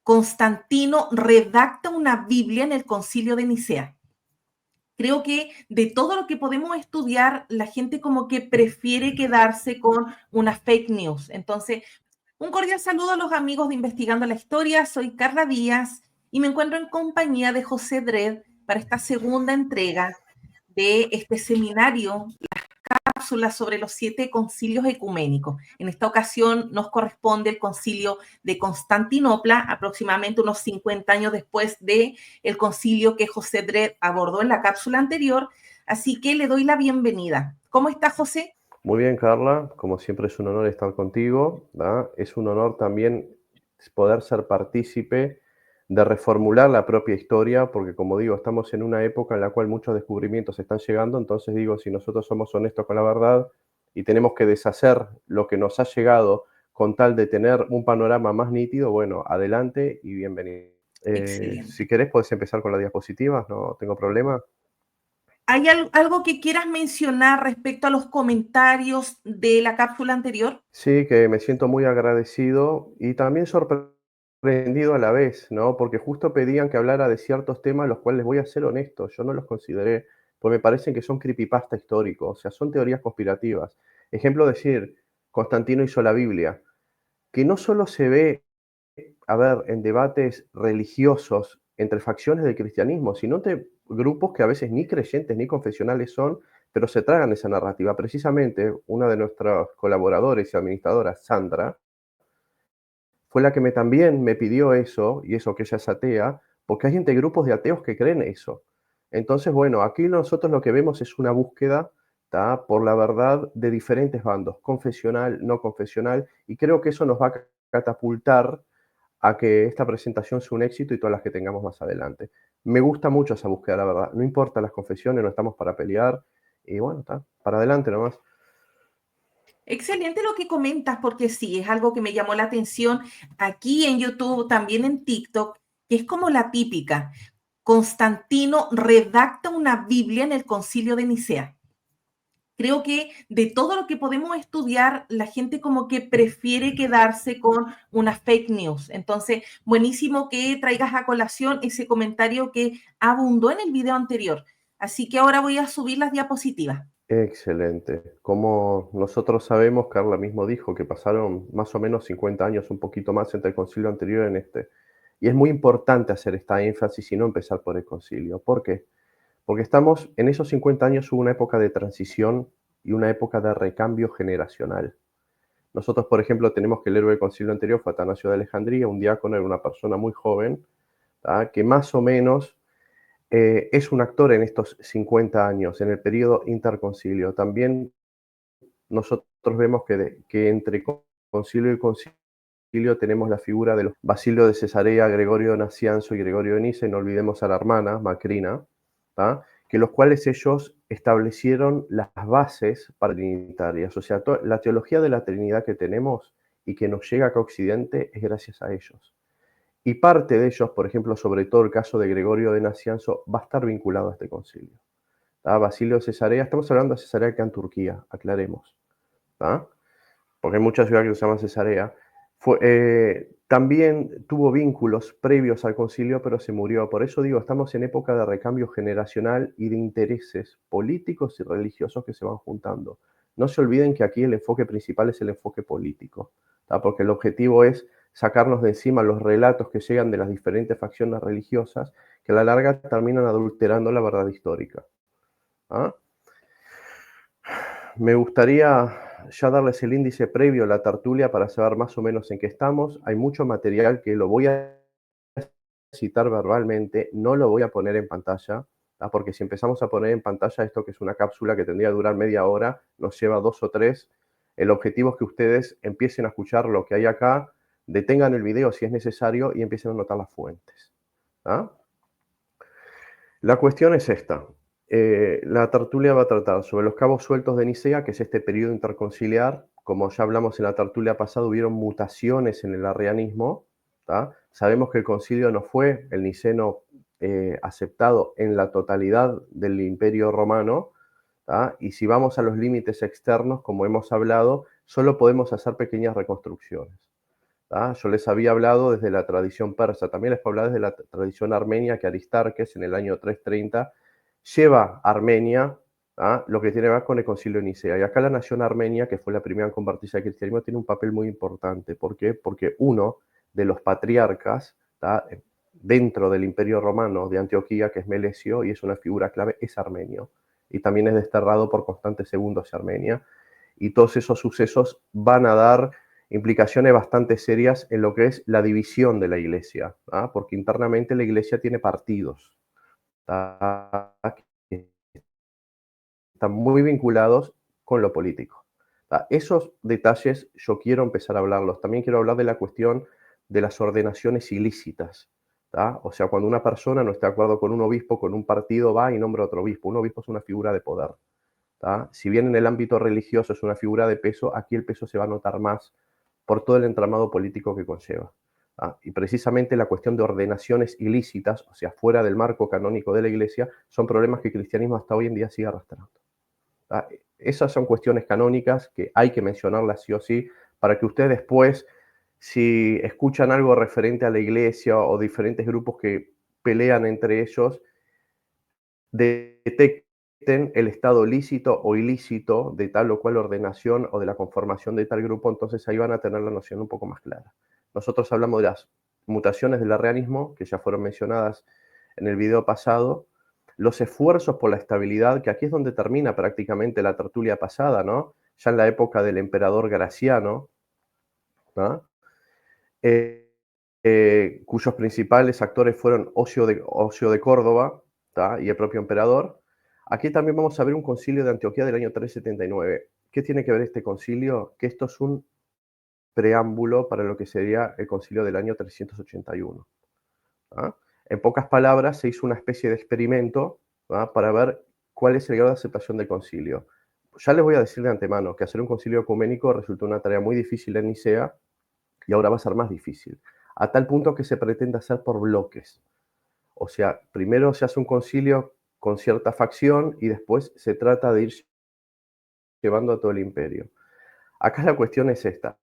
Constantino redacta una Biblia en el Concilio de Nicea. Creo que de todo lo que podemos estudiar, la gente como que prefiere quedarse con una fake news. Entonces, un cordial saludo a los amigos de Investigando la Historia. Soy Carla Díaz y me encuentro en compañía de José Dredd para esta segunda entrega de este seminario, cápsulas sobre los 7 concilios ecuménicos. En esta ocasión nos corresponde el concilio de Constantinopla, aproximadamente unos 50 años después del concilio que José Dredd abordó en la cápsula anterior. Así que le doy la bienvenida. ¿Cómo está, José? Muy bien, Carla. Como siempre es un honor estar contigo, ¿verdad? Es un honor también poder ser partícipe de reformular la propia historia, porque como digo, estamos en una época en la cual muchos descubrimientos están llegando, entonces digo, si nosotros somos honestos con la verdad y tenemos que deshacer lo que nos ha llegado con tal de tener un panorama más nítido, bueno, adelante y bienvenido. Excelente. Si querés, puedes empezar con las diapositivas, no tengo problema. ¿Hay algo que quieras mencionar respecto a los comentarios de la cápsula anterior? Sí, que me siento muy agradecido y también sorprendido a la vez, ¿no? Porque justo pedían que hablara de ciertos temas, los cuales voy a ser honesto, yo no los consideré, porque me parecen que son creepypasta históricos, o sea, son teorías conspirativas. Ejemplo, decir, Constantino hizo la Biblia, que no solo se ve, a ver, en debates religiosos entre facciones del cristianismo, sino de grupos que a veces ni creyentes ni confesionales son, pero se tragan esa narrativa. Precisamente, una de nuestros colaboradores y administradoras, Sandra, fue la que también me pidió eso, y eso que ella es atea, porque hay gente, grupos de ateos que creen eso. Entonces, bueno, aquí nosotros lo que vemos es una búsqueda, ¿tá?, por la verdad de diferentes bandos, confesional, no confesional, y creo que eso nos va a catapultar a que esta presentación sea un éxito y todas las que tengamos más adelante. Me gusta mucho esa búsqueda, la verdad. No importa las confesiones, no estamos para pelear. Y bueno, está, para adelante nomás. Excelente lo que comentas, porque sí, es algo que me llamó la atención aquí en YouTube, también en TikTok, que es como la típica. Constantino redacta una Biblia en el Concilio de Nicea. Creo que de todo lo que podemos estudiar, la gente como que prefiere quedarse con una fake news. Entonces, buenísimo que traigas a colación ese comentario que abundó en el video anterior. Así que ahora voy a subir las diapositivas. Excelente. Como nosotros sabemos, Carla mismo dijo que pasaron más o menos 50 años, un poquito más entre el concilio anterior en este. Y es muy importante hacer esta énfasis y no empezar por el concilio. ¿Por qué? Porque estamos, en esos 50 años hubo una época de transición y una época de recambio generacional. Nosotros, por ejemplo, tenemos que el héroe del concilio anterior fue Atanasio de Alejandría, un diácono, era una persona muy joven, ¿tá?, que más o menos es un actor en estos 50 años, en el periodo interconcilio. También nosotros vemos que entre concilio y concilio tenemos la figura de los Basilio de Cesarea, Gregorio de Nacianzo y Gregorio de Niza, y no olvidemos a la hermana, Macrina, ¿tá?, que los cuales ellos establecieron las bases para trinitarias. O sea, la teología de la Trinidad que tenemos y que nos llega acá a Occidente es gracias a ellos. Y parte de ellos, por ejemplo, sobre todo el caso de Gregorio de Nacianzo, va a estar vinculado a este concilio. ¿Tá? Basilio de Cesarea, estamos hablando de Cesarea que en Turquía, aclaremos, ¿tá?, porque hay muchas ciudades que se llaman Cesarea. También tuvo vínculos previos al concilio, pero se murió. Por eso digo, estamos en época de recambio generacional y de intereses políticos y religiosos que se van juntando. No se olviden que aquí el enfoque principal es el enfoque político, ¿tá?, porque el objetivo es sacarnos de encima los relatos que llegan de las diferentes facciones religiosas, que a la larga terminan adulterando la verdad histórica. ¿Ah? Me gustaría ya darles el índice previo a la tertulia para saber más o menos en qué estamos. Hay mucho material que lo voy a citar verbalmente, no lo voy a poner en pantalla, ¿tá?, porque si empezamos a poner en pantalla esto, que es una cápsula que tendría que durar media hora, nos lleva 2 o 3. El objetivo es que ustedes empiecen a escuchar lo que hay acá, detengan el video si es necesario y empiecen a anotar las fuentes. ¿Ah? La cuestión es esta. La tertulia va a tratar sobre los cabos sueltos de Nicea, que es este periodo interconciliar. Como ya hablamos en la tertulia pasada, hubieron mutaciones en el arrianismo, ¿tá? Sabemos que el concilio no fue el niceno aceptado en la totalidad del Imperio Romano, ¿tá? Y si vamos a los límites externos, como hemos hablado, solo podemos hacer pequeñas reconstrucciones, Yo les había hablado desde la tradición persa, también les puedo hablar desde la tradición armenia, que Aristarques en el año 330 lleva a Armenia lo que tiene que ver con el concilio de Nicea. Y acá la nación armenia, que fue la primera en convertirse al cristianismo, tiene un papel muy importante. ¿Por qué? Porque uno de los patriarcas dentro del imperio romano de Antioquía, que es Melesio, y es una figura clave, es armenio. Y también es desterrado por Constante II hacia Armenia. Y todos esos sucesos van a dar implicaciones bastante serias en lo que es la división de la iglesia, porque internamente la iglesia tiene partidos que están muy vinculados con lo político. Esos detalles yo quiero empezar a hablarlos. También quiero hablar de la cuestión de las ordenaciones ilícitas. O sea, cuando una persona no está de acuerdo con un obispo, con un partido, va y nombra a otro obispo. Un obispo es una figura de poder. Si bien en el ámbito religioso es una figura de peso, aquí el peso se va a notar más por todo el entramado político que conlleva. Y precisamente la cuestión de ordenaciones ilícitas, o sea, fuera del marco canónico de la Iglesia, son problemas que el cristianismo hasta hoy en día sigue arrastrando. Esas son cuestiones canónicas que hay que mencionarlas sí o sí, para que ustedes después, si escuchan algo referente a la Iglesia o diferentes grupos que pelean entre ellos, detecten el estado lícito o ilícito de tal o cual ordenación o de la conformación de tal grupo, entonces ahí van a tener la noción un poco más clara. Nosotros hablamos de las mutaciones del arrianismo, que ya fueron mencionadas en el video pasado, los esfuerzos por la estabilidad, que aquí es donde termina prácticamente la tertulia pasada, ¿no? Ya en la época del emperador Graciano, ¿no? Cuyos principales actores fueron Ocio de Córdoba y el propio emperador. Aquí también vamos a ver un concilio de Antioquía del año 379. ¿Qué tiene que ver este concilio? Que esto es un preámbulo para lo que sería el concilio del año 381. En pocas palabras, se hizo una especie de experimento para ver cuál es el grado de aceptación del concilio. Ya les voy a decir de antemano que hacer un concilio ecuménico resultó una tarea muy difícil en Nicea y ahora va a ser más difícil, a tal punto que se pretende hacer por bloques. O sea, primero se hace un concilio con cierta facción y después se trata de ir llevando a todo el imperio. Acá la cuestión es esta.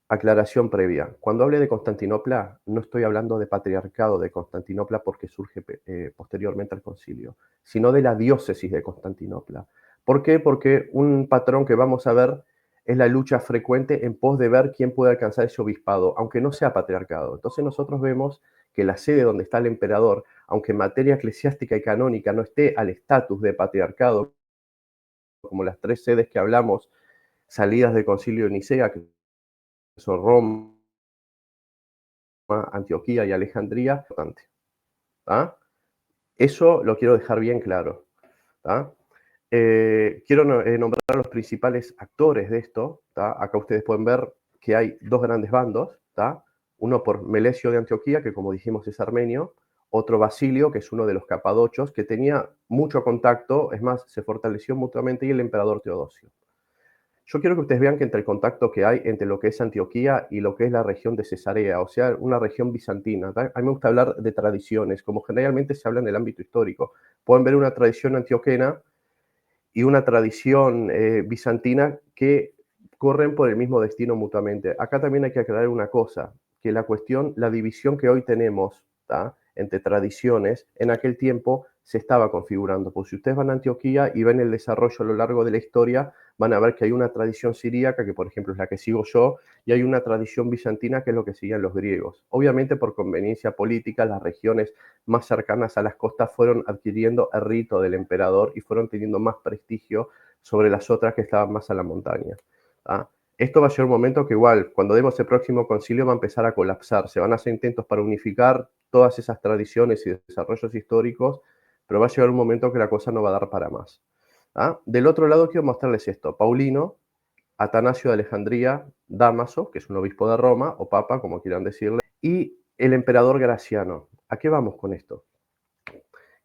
Aclaración previa. Cuando hable de Constantinopla, no estoy hablando de patriarcado de Constantinopla porque surge posteriormente al concilio, sino de la diócesis de Constantinopla. ¿Por qué? Porque un patrón que vamos a ver es la lucha frecuente en pos de ver quién puede alcanzar ese obispado, aunque no sea patriarcado. Entonces nosotros vemos que la sede donde está el emperador, aunque en materia eclesiástica y canónica no esté al estatus de patriarcado, como las tres sedes que hablamos, salidas del concilio de Nicea, que son Roma, Antioquía y Alejandría, importante. Eso lo quiero dejar bien claro. Quiero nombrar a los principales actores de esto. Acá ustedes pueden ver que hay dos grandes bandos. Uno por Melesio de Antioquía, que como dijimos es armenio, otro Basilio, que es uno de los capadochos, que tenía mucho contacto, es más, se fortaleció mutuamente, y el emperador Teodosio. Yo quiero que ustedes vean que entre el contacto que hay entre lo que es Antioquía y lo que es la región de Cesarea, o sea, una región bizantina. A mí me gusta hablar de tradiciones, como generalmente se habla en el ámbito histórico. Pueden ver una tradición antioquena y una tradición bizantina que corren por el mismo destino mutuamente. Acá también hay que aclarar una cosa, que la división que hoy tenemos entre tradiciones, en aquel tiempo se estaba configurando. Pues si ustedes van a Antioquía y ven el desarrollo a lo largo de la historia, van a ver que hay una tradición siríaca, que por ejemplo es la que sigo yo, y hay una tradición bizantina, que es lo que siguen los griegos. Obviamente por conveniencia política, las regiones más cercanas a las costas fueron adquiriendo el rito del emperador y fueron teniendo más prestigio sobre las otras que estaban más a la montaña. Esto va a llegar un momento que igual, cuando demos el próximo concilio, va a empezar a colapsar. Se van a hacer intentos para unificar todas esas tradiciones y desarrollos históricos, pero va a llegar un momento que la cosa no va a dar para más. Del otro lado quiero mostrarles esto. Paulino, Atanasio de Alejandría, Dámaso, que es un obispo de Roma, o papa, como quieran decirle, y el emperador Graciano. ¿A qué vamos con esto?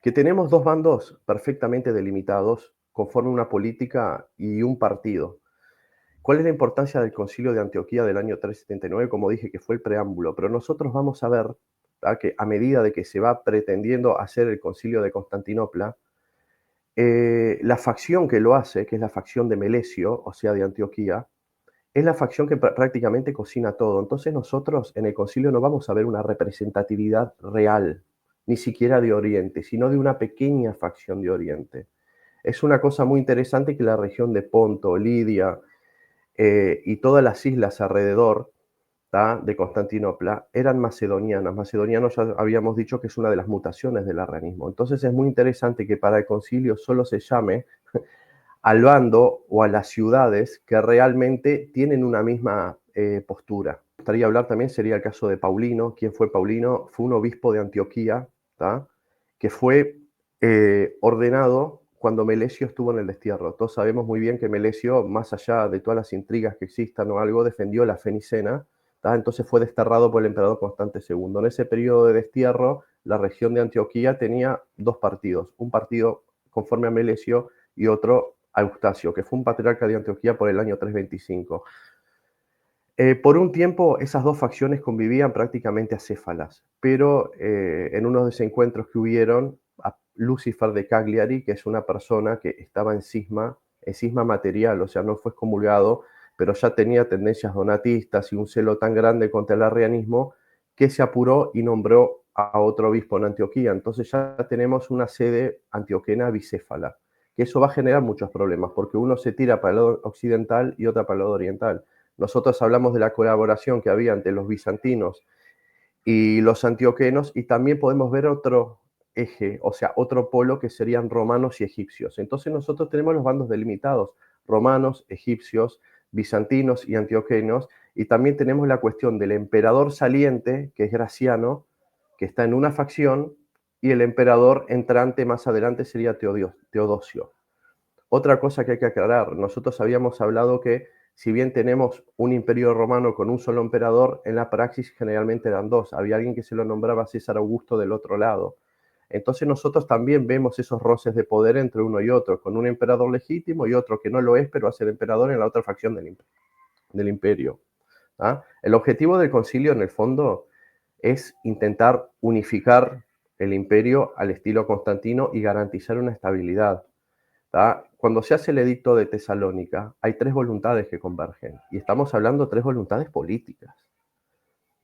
Que tenemos dos bandos perfectamente delimitados, conforme una política y un partido. ¿Cuál es la importancia del concilio de Antioquía del año 379? Como dije, que fue el preámbulo, pero nosotros vamos a ver que a medida de que se va pretendiendo hacer el concilio de Constantinopla, la facción que lo hace, que es la facción de Melesio, o sea, de Antioquía, es la facción que prácticamente cocina todo. Entonces nosotros en el concilio no vamos a ver una representatividad real, ni siquiera de Oriente, sino de una pequeña facción de Oriente. Es una cosa muy interesante que la región de Ponto, Lidia y todas las islas alrededor, ¿tá?, de Constantinopla eran macedonianas. Macedonianos ya habíamos dicho que es una de las mutaciones del arrianismo. Entonces es muy interesante que para el concilio solo se llame al bando o a las ciudades que realmente tienen una misma postura. Me gustaría hablar también, sería el caso de Paulino. ¿Quién fue Paulino? Fue un obispo de Antioquía, ¿tá?, que fue ordenado cuando Melesio estuvo en el destierro. Todos sabemos muy bien que Melesio, más allá de todas las intrigas que existan o algo, defendió la fe nicena, ¿tá? Entonces fue desterrado por el emperador Constante II. En ese periodo de destierro, la región de Antioquía tenía dos partidos, un partido conforme a Melesio y otro a Eustacio, que fue un patriarca de Antioquía por el año 325. Por un tiempo esas dos facciones convivían prácticamente acéfalas, pero en unos desencuentros que hubieron, Lucifer de Cagliari, que es una persona que estaba en cisma material, o sea, no fue excomulgado, pero ya tenía tendencias donatistas y un celo tan grande contra el arrianismo que se apuró y nombró a otro obispo en Antioquía. Entonces ya tenemos una sede antioquena bicéfala, que eso va a generar muchos problemas, porque uno se tira para el lado occidental y otra para el lado oriental. Nosotros hablamos de la colaboración que había entre los bizantinos y los antioquenos, y también podemos ver otro eje, o sea, otro polo que serían romanos y egipcios. Entonces nosotros tenemos los bandos delimitados, romanos, egipcios, bizantinos y antioquenos, y también tenemos la cuestión del emperador saliente, que es Graciano, que está en una facción, y el emperador entrante más adelante sería Teodosio. Otra cosa que hay que aclarar, nosotros habíamos hablado que si bien tenemos un imperio romano con un solo emperador, en la praxis generalmente eran dos. Había alguien que se lo nombraba César Augusto del otro lado. Entonces nosotros también vemos esos roces de poder entre uno y otro, con un emperador legítimo y otro que no lo es, pero hace de emperador en la otra facción del imperio. ¿Ah? El objetivo del concilio, en el fondo, es intentar unificar el imperio al estilo Constantino y garantizar una estabilidad. ¿Tá? Cuando se hace el edicto de Tesalónica, hay tres voluntades que convergen, y estamos hablando de tres voluntades políticas.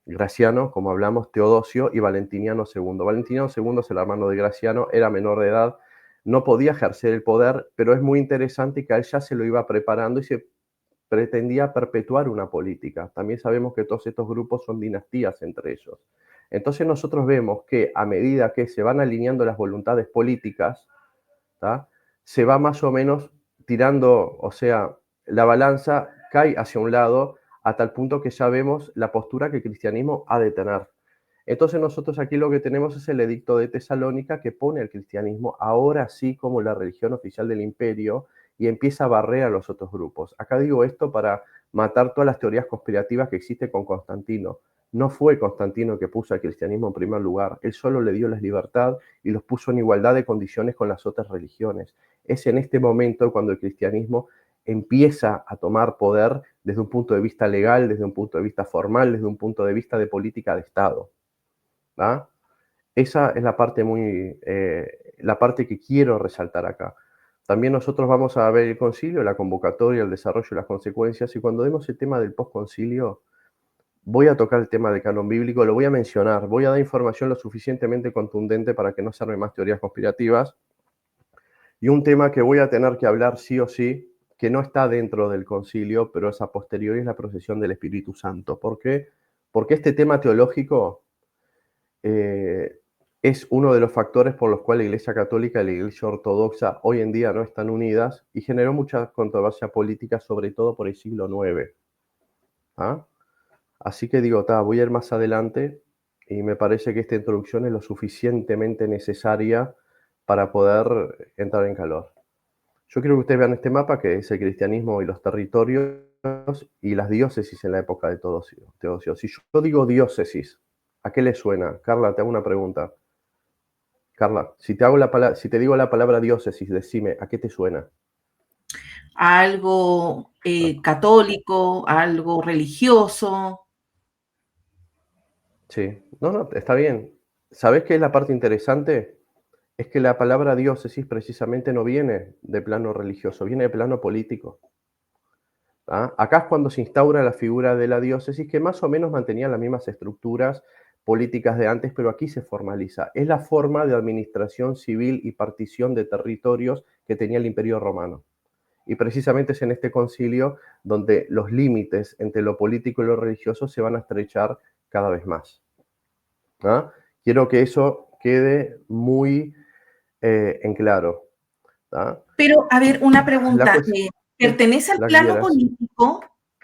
Graciano, como hablamos, Teodosio y Valentiniano II. Valentiniano II es el hermano de Graciano, era menor de edad, no podía ejercer el poder, pero es muy interesante que a él ya se lo iba preparando y se pretendía perpetuar una política. También sabemos que todos estos grupos son dinastías entre ellos. Entonces nosotros vemos que a medida que se van alineando las voluntades políticas, ¿tá?, se va más o menos tirando, o sea, la balanza cae hacia un lado a tal punto que ya vemos la postura que el cristianismo ha de tener. Entonces nosotros aquí lo que tenemos es el edicto de Tesalónica, que pone al cristianismo ahora sí como la religión oficial del imperio y empieza a barrer a los otros grupos. Acá digo esto para matar todas las teorías conspirativas que existen con Constantino. No fue Constantino que puso al cristianismo en primer lugar, él solo le dio la libertad y los puso en igualdad de condiciones con las otras religiones. Es en este momento cuando el cristianismo empieza a tomar poder desde un punto de vista legal, desde un punto de vista formal, desde un punto de vista de política de Estado. ¿Ah? Esa es la parte que quiero resaltar acá. También nosotros vamos a ver el concilio, la convocatoria, el desarrollo y las consecuencias, y cuando vemos el tema del postconcilio, voy a tocar el tema del canon bíblico, lo voy a mencionar, voy a dar información lo suficientemente contundente para que no se armen más teorías conspirativas, y un tema que voy a tener que hablar sí o sí, que no está dentro del concilio, pero es a posteriori, es la procesión del Espíritu Santo. ¿Por qué? Porque este tema teológico es uno de los factores por los cuales la Iglesia Católica y la Iglesia Ortodoxa hoy en día no están unidas y generó mucha controversia política, sobre todo por el siglo IX. ¿Ah? Así que digo, voy a ir más adelante y me parece que esta introducción es lo suficientemente necesaria para poder entrar en calor. Yo quiero que ustedes vean este mapa, que es el cristianismo y los territorios y las diócesis en la época de Teodosio. Si yo digo diócesis, ¿a qué le suena? Carla, te hago una pregunta. Carla, si te digo la palabra diócesis, decime, ¿a qué te suena? Algo católico, algo religioso. Sí, no, está bien. ¿Sabés qué es la parte interesante? Es que la palabra diócesis precisamente no viene de plano religioso, viene de plano político. Acá es cuando se instaura la figura de la diócesis, que más o menos mantenía las mismas estructuras políticas de antes, pero aquí se formaliza. Es la forma de administración civil y partición de territorios que tenía el Imperio Romano. Y precisamente es en este concilio donde los límites entre lo político y lo religioso se van a estrechar cada vez más. Quiero que eso quede muy en claro. Pero, a ver, una La pregunta. cuestión, Pertenece al la que plano quieras. político,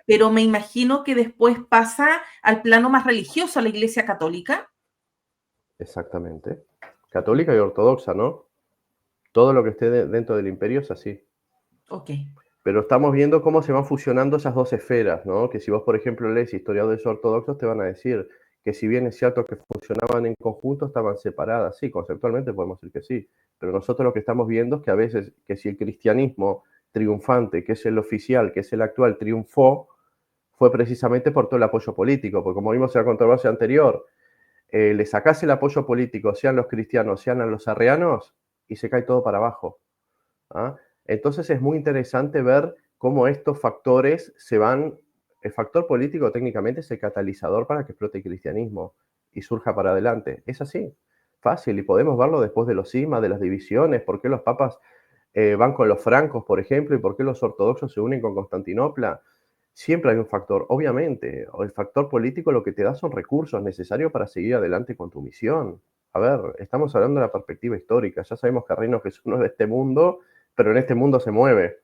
pero me imagino que después pasa al plano más religioso, a la Iglesia Católica. Exactamente. Católica y ortodoxa, ¿no? Todo lo que esté dentro del imperio es así. Ok. Pero estamos viendo cómo se van fusionando esas dos esferas, ¿no? Que si vos, por ejemplo, lees historiadores ortodoxos, te van a decir que si bien es cierto que funcionaban en conjunto, estaban separadas. Sí, conceptualmente podemos decir que sí. Pero nosotros lo que estamos viendo es que a veces, que si el cristianismo triunfante, que es el oficial, que es el actual, triunfó, fue precisamente por todo el apoyo político. Porque como vimos en la controversia anterior, le sacás el apoyo político, sean los cristianos, sean a los arrianos, y se cae todo para abajo. ¿Ah? Entonces es muy interesante ver cómo estos factores se van. El factor político técnicamente es el catalizador para que explote el cristianismo y surja para adelante. Es así, fácil, y podemos verlo después de los cismas, de las divisiones, por qué los papas van con los francos, por ejemplo, y por qué los ortodoxos se unen con Constantinopla. Siempre hay un factor, obviamente, o el factor político lo que te da son recursos necesarios para seguir adelante con tu misión. A ver, estamos hablando de la perspectiva histórica, ya sabemos que Reino Jesús no es de este mundo, pero en este mundo se mueve.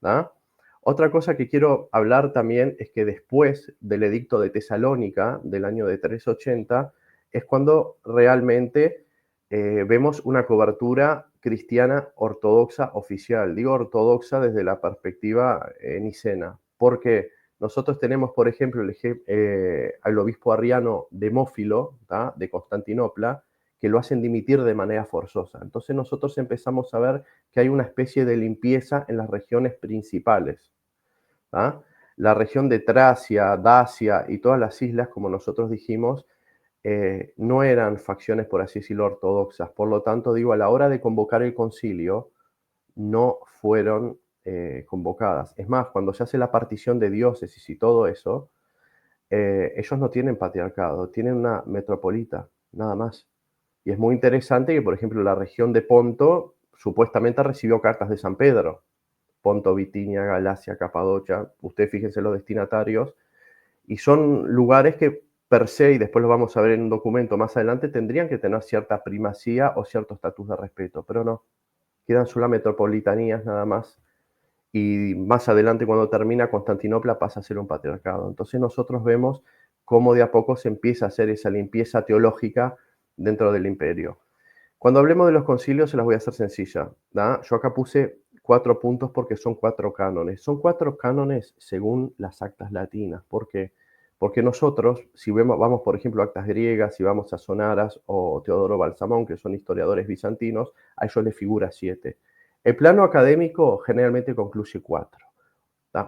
¿Ah? Otra cosa que quiero hablar también es que después del edicto de Tesalónica del año de 380 es cuando realmente vemos una cobertura cristiana ortodoxa oficial. Digo ortodoxa desde la perspectiva nicena, porque nosotros tenemos, por ejemplo, al obispo arriano Demófilo, de Constantinopla, que lo hacen dimitir de manera forzosa. Entonces nosotros empezamos a ver que hay una especie de limpieza en las regiones principales. La región de Tracia, Dacia y todas las islas, como nosotros dijimos, no eran facciones, por así decirlo, ortodoxas. Por lo tanto, digo, a la hora de convocar el concilio, no fueron convocadas. Es más, cuando se hace la partición de diócesis y todo eso, ellos no tienen patriarcado, tienen una metropolita, nada más. Y es muy interesante que, por ejemplo, la región de Ponto supuestamente recibió cartas de San Pedro. Ponto, Bitinia, Galacia, Capadocia. Ustedes fíjense los destinatarios. Y son lugares que per se, y después lo vamos a ver en un documento más adelante, tendrían que tener cierta primacía o cierto estatus de respeto, pero no. Quedan solo metropolitanías nada más. Y más adelante, cuando termina, Constantinopla pasa a ser un patriarcado. Entonces nosotros vemos cómo de a poco se empieza a hacer esa limpieza teológica dentro del imperio. Cuando hablemos de los concilios, se las voy a hacer sencilla. Yo acá puse 4 puntos porque son 4 cánones. Son 4 cánones según las actas latinas. ¿Por qué? Porque nosotros, si vamos, por ejemplo, a actas griegas, si vamos a Sonaras o Teodoro Balsamón, que son historiadores bizantinos, a ellos les figura 7. El plano académico generalmente concluye 4.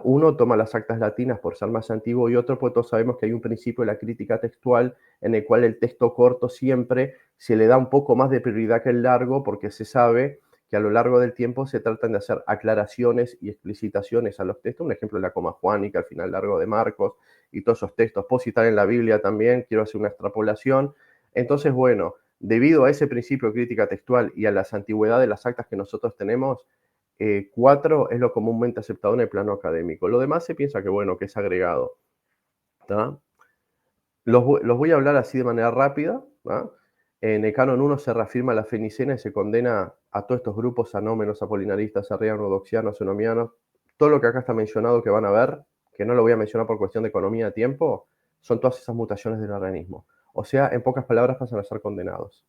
Uno toma las actas latinas por ser más antiguo y otro, pues todos sabemos que hay un principio de la crítica textual en el cual el texto corto siempre se le da un poco más de prioridad que el largo, porque se sabe que a lo largo del tiempo se tratan de hacer aclaraciones y explicitaciones a los textos. Un ejemplo es la coma juánica, al final largo de Marcos, y todos esos textos. Puedo citar en la Biblia también, quiero hacer una extrapolación. Entonces, bueno, debido a ese principio de crítica textual y a las antigüedades de las actas que nosotros tenemos, 4 es lo comúnmente aceptado en el plano académico. Lo demás se piensa que, bueno, que es agregado. Los voy a hablar así de manera rápida. En el canon 1 se reafirma la fe nicena y se condena a todos estos grupos anómenos, apolinaristas, arrianos, doxianos, enomianos. Todo lo que acá está mencionado que van a ver, que no lo voy a mencionar por cuestión de economía de tiempo, son todas esas mutaciones del arrianismo. O sea, en pocas palabras, pasan a ser condenados.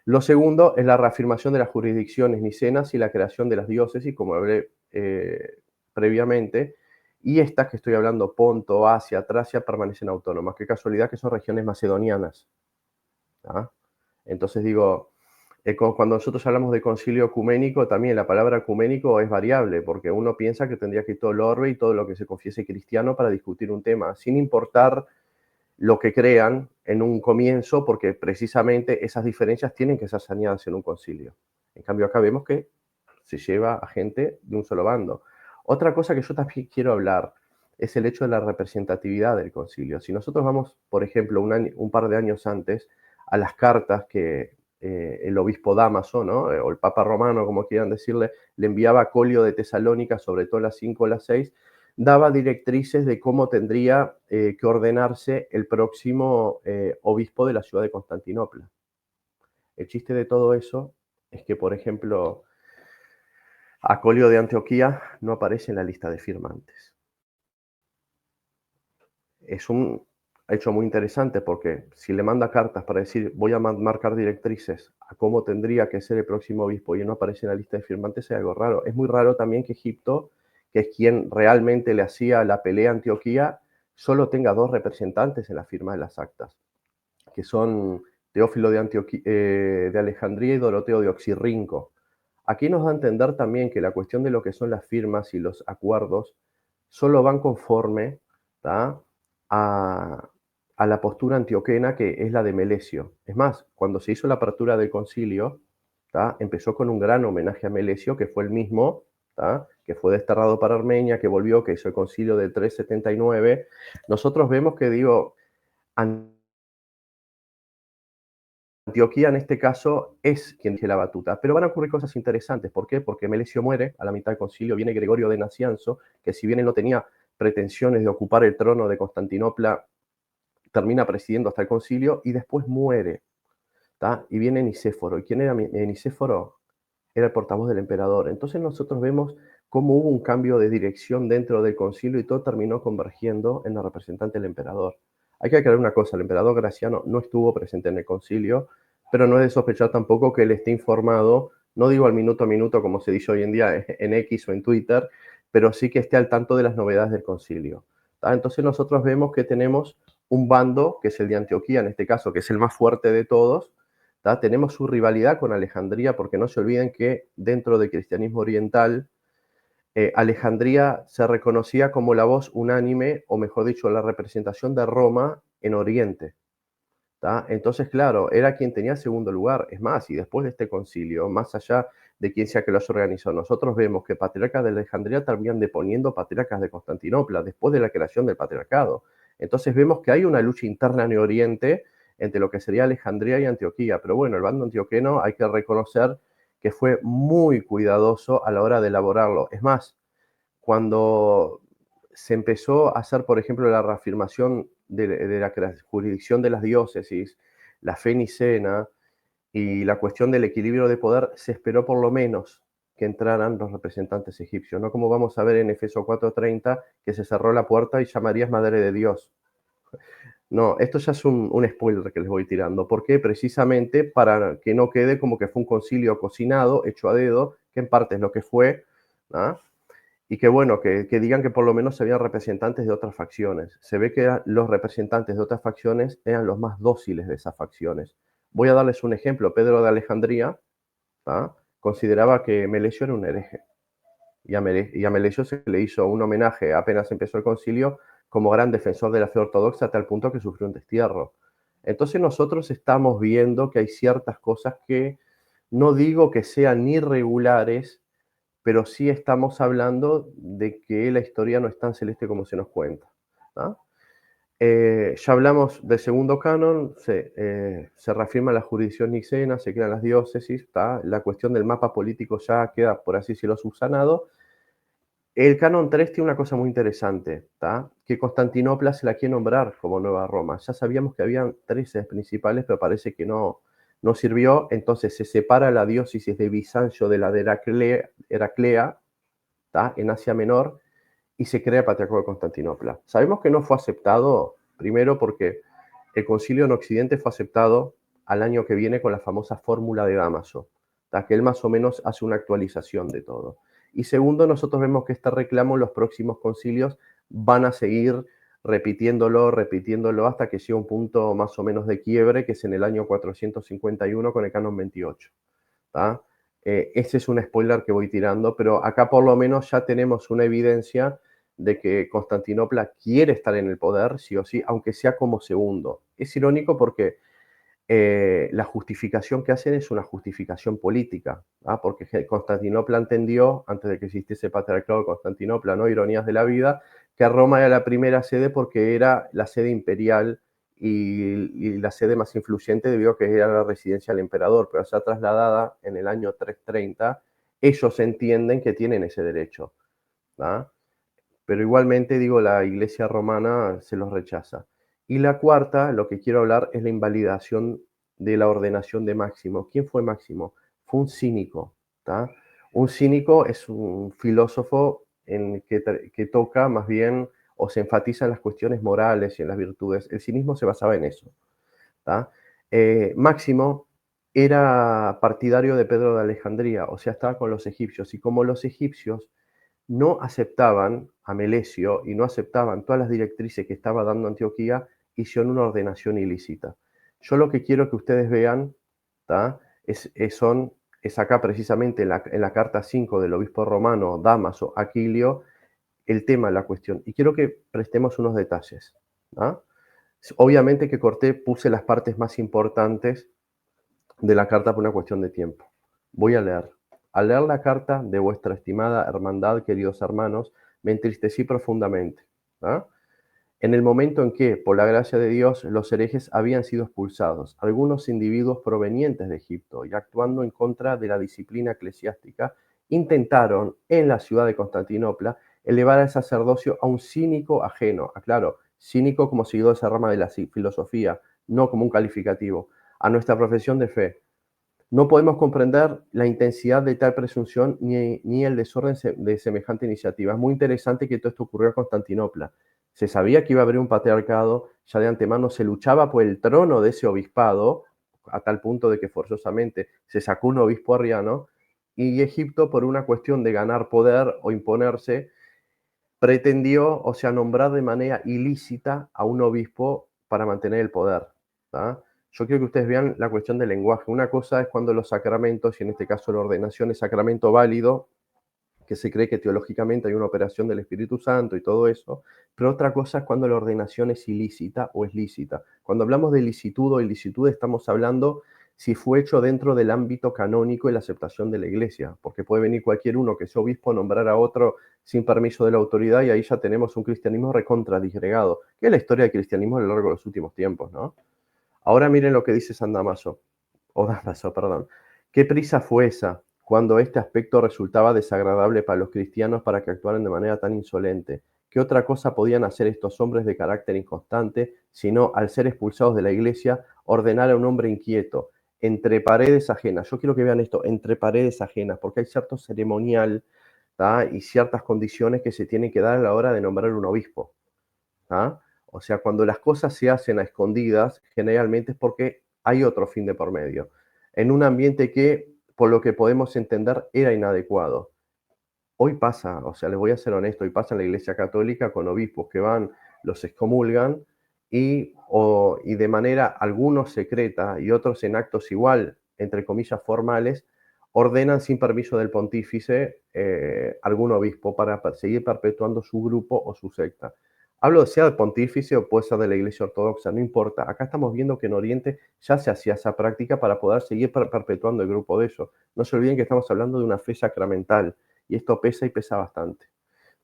Lo segundo es la reafirmación de las jurisdicciones nicenas y la creación de las diócesis, como hablé previamente, y estas que estoy hablando, Ponto, Asia, Tracia, permanecen autónomas. Qué casualidad que son regiones macedonianas. Entonces digo, cuando nosotros hablamos de concilio ecuménico, también la palabra ecuménico es variable, porque uno piensa que tendría que ir todo el orbe y todo lo que se confiese cristiano para discutir un tema, sin importar lo que crean en un comienzo, porque precisamente esas diferencias tienen que ser saneadas en un concilio. En cambio, acá vemos que se lleva a gente de un solo bando. Otra cosa que yo también quiero hablar, es el hecho de la representatividad del concilio. Si nosotros vamos, por ejemplo, un par de años antes, a las cartas que el obispo Dámaso, ¿no? O el Papa Romano, como quieran decirle, le enviaba a Colio de Tesalónica, sobre todo las 5 o las 6, daba directrices de cómo tendría que ordenarse el próximo obispo de la ciudad de Constantinopla. El chiste de todo eso es que, por ejemplo, Acolio de Antioquía no aparece en la lista de firmantes. Es un hecho muy interesante porque si le manda cartas para decir voy a marcar directrices a cómo tendría que ser el próximo obispo y no aparece en la lista de firmantes, es algo raro. Es muy raro también que Egipto, que es quien realmente le hacía la pelea a Antioquía, solo tenga 2 representantes en la firma de las actas, que son Teófilo de Alejandría y Doroteo de Oxirrinco. Aquí nos da a entender también que la cuestión de lo que son las firmas y los acuerdos solo van conforme a, a la postura antioquena, que es la de Melesio. Es más, cuando se hizo la apertura del concilio, empezó con un gran homenaje a Melesio, que fue el mismo, que fue desterrado para Armenia, que volvió, que hizo el concilio del 379. Nosotros vemos que, digo, Antioquía en este caso es quien tiene la batuta, pero van a ocurrir cosas interesantes. ¿Por qué? Porque Melesio muere, a la mitad del concilio viene Gregorio de Nacianzo, que si bien él no tenía pretensiones de ocupar el trono de Constantinopla, termina presidiendo hasta el concilio y después muere. Y viene Nicéforo. ¿Y quién era Nicéforo? Era el portavoz del emperador. Entonces nosotros vemos cómo hubo un cambio de dirección dentro del concilio y todo terminó convergiendo en el representante del emperador. Hay que aclarar una cosa, el emperador Graciano no estuvo presente en el concilio, pero no es de sospechar tampoco que él esté informado, no digo al minuto a minuto como se dice hoy en día en X o en Twitter, pero sí que esté al tanto de las novedades del concilio. Entonces nosotros vemos que tenemos un bando, que es el de Antioquía en este caso, que es el más fuerte de todos. Tenemos su rivalidad con Alejandría, porque no se olviden que dentro del cristianismo oriental, Alejandría se reconocía como la voz unánime, o mejor dicho, la representación de Roma en Oriente. Entonces, claro, era quien tenía segundo lugar. Es más, y después de este concilio, más allá de quien sea que lo haya organizado, nosotros vemos que patriarcas de Alejandría terminan deponiendo patriarcas de Constantinopla, después de la creación del patriarcado. Entonces vemos que hay una lucha interna en Oriente entre lo que sería Alejandría y Antioquía. Pero bueno, el bando antioqueno hay que reconocer que fue muy cuidadoso a la hora de elaborarlo. Es más, cuando se empezó a hacer, por ejemplo, la reafirmación de la jurisdicción de las diócesis, la fe nicena y la cuestión del equilibrio de poder, se esperó por lo menos que entraran los representantes egipcios, no como vamos a ver en Efesios 4:30, que se cerró la puerta y ya María es Madre de Dios. No, esto ya es un spoiler que les voy tirando. ¿Por qué? Precisamente para que no quede como que fue un concilio cocinado, hecho a dedo, que en parte es lo que fue, ¿no? Y que bueno, que digan que por lo menos se habían representantes de otras facciones. Se ve que los representantes de otras facciones eran los más dóciles de esas facciones. Voy a darles un ejemplo. Pedro de Alejandría consideraba que Melesio era un hereje. Y a Melesio se le hizo un homenaje apenas empezó el concilio como gran defensor de la fe ortodoxa, a tal punto que sufrió un destierro. Entonces nosotros estamos viendo que hay ciertas cosas que no digo que sean irregulares, pero sí estamos hablando de que la historia no es tan celeste como se nos cuenta. Ya hablamos del segundo canon, se reafirma la jurisdicción nicena, se crean las diócesis, la cuestión del mapa político ya queda, por así decirlo, subsanado. El canon 3 tiene una cosa muy interesante, que Constantinopla se la quiere nombrar como Nueva Roma. Ya sabíamos que habían 13 principales, pero parece que no sirvió. Entonces se separa la diócesis de Bizancio de la de Heraclea, en Asia Menor, y se crea el Patriarcado de Constantinopla. Sabemos que no fue aceptado, primero porque el concilio en Occidente fue aceptado al año que viene con la famosa fórmula de Dámaso, que él más o menos hace una actualización de todo. Y segundo, nosotros vemos que este reclamo en los próximos concilios van a seguir repitiéndolo hasta que llegue un punto más o menos de quiebre, que es en el año 451 con el canon 28. Ese es un spoiler que voy tirando, pero acá por lo menos ya tenemos una evidencia de que Constantinopla quiere estar en el poder, sí o sí, aunque sea como segundo. Es irónico porque la justificación que hacen es una justificación política, porque Constantinopla entendió, antes de que existiese el patriarcado de Constantinopla, no ironías de la vida, que Roma era la primera sede porque era la sede imperial y la sede más influyente debido a que era la residencia del emperador, pero ya trasladada en el año 330, ellos entienden que tienen ese derecho, ¿tá? Pero igualmente, digo, la Iglesia romana se los rechaza. Y la cuarta, lo que quiero hablar, es la invalidación de la ordenación de Máximo. ¿Quién fue Máximo? Fue un cínico, ¿tá? Un cínico es un filósofo que toca más bien o se enfatiza en las cuestiones morales y en las virtudes. El cinismo se basaba en eso, ¿tá? Máximo era partidario de Pedro de Alejandría, o sea, estaba con los egipcios, y como los egipcios no aceptaban a Melesio y no aceptaban todas las directrices que estaba dando Antioquía, hicieron una ordenación ilícita. Yo lo que quiero que ustedes vean, ¿tá? Es acá precisamente en la carta 5 del obispo romano Dámaso Aquilio, el tema de la cuestión. Y quiero que prestemos unos detalles, ¿tá? Obviamente que corté, puse las partes más importantes de la carta por una cuestión de tiempo. Voy a leer. Al leer la carta de vuestra estimada hermandad, queridos hermanos, me entristecí profundamente. ¿Ah? En el momento en que, por la gracia de Dios, los herejes habían sido expulsados, algunos individuos provenientes de Egipto y actuando en contra de la disciplina eclesiástica, intentaron en la ciudad de Constantinopla elevar al sacerdocio a un cínico ajeno. Aclaro, cínico como seguidor de esa rama de la filosofía, no como un calificativo, a nuestra profesión de fe. No podemos comprender la intensidad de tal presunción ni el desorden de semejante iniciativa. Es muy interesante que todo esto ocurrió en Constantinopla. Se sabía que iba a haber un patriarcado, ya de antemano se luchaba por el trono de ese obispado, a tal punto de que forzosamente se sacó un obispo arriano, y Egipto, por una cuestión de ganar poder o imponerse, pretendió, o sea, nombrar de manera ilícita a un obispo para mantener el poder, ¿tá? Yo quiero que ustedes vean la cuestión del lenguaje. Una cosa es cuando los sacramentos, y en este caso la ordenación es sacramento válido, que se cree que teológicamente hay una operación del Espíritu Santo y todo eso, pero otra cosa es cuando la ordenación es ilícita o es lícita. Cuando hablamos de licitud o ilicitud estamos hablando si fue hecho dentro del ámbito canónico y la aceptación de la Iglesia, porque puede venir cualquier uno que sea obispo, nombrar a otro sin permiso de la autoridad y ahí ya tenemos un cristianismo recontra disgregado, que es la historia del cristianismo a lo largo de los últimos tiempos, ¿no? Ahora miren lo que dice San Damaso, o Damaso, perdón. ¿Qué prisa fue esa cuando este aspecto resultaba desagradable para los cristianos para que actuaran de manera tan insolente? ¿Qué otra cosa podían hacer estos hombres de carácter inconstante, sino, al ser expulsados de la iglesia, ordenar a un hombre inquieto, entre paredes ajenas? Yo quiero que vean esto, entre paredes ajenas, porque hay cierto ceremonial, ¿tá? Y ciertas condiciones que se tienen que dar a la hora de nombrar un obispo, ¿tá? O sea, cuando las cosas se hacen a escondidas, generalmente es porque hay otro fin de por medio, en un ambiente que, por lo que podemos entender, era inadecuado. Hoy pasa, o sea, les voy a ser honesto, hoy pasa en la Iglesia Católica con obispos que van, los excomulgan y de manera, algunos secreta y otros en actos igual, entre comillas, formales, ordenan sin permiso del pontífice algún obispo para seguir perpetuando su grupo o su secta. Hablo sea del pontífice o puede ser de la Iglesia Ortodoxa, no importa. Acá estamos viendo que en Oriente ya se hacía esa práctica para poder seguir perpetuando el grupo de ellos. No se olviden que estamos hablando de una fe sacramental y esto pesa y pesa bastante,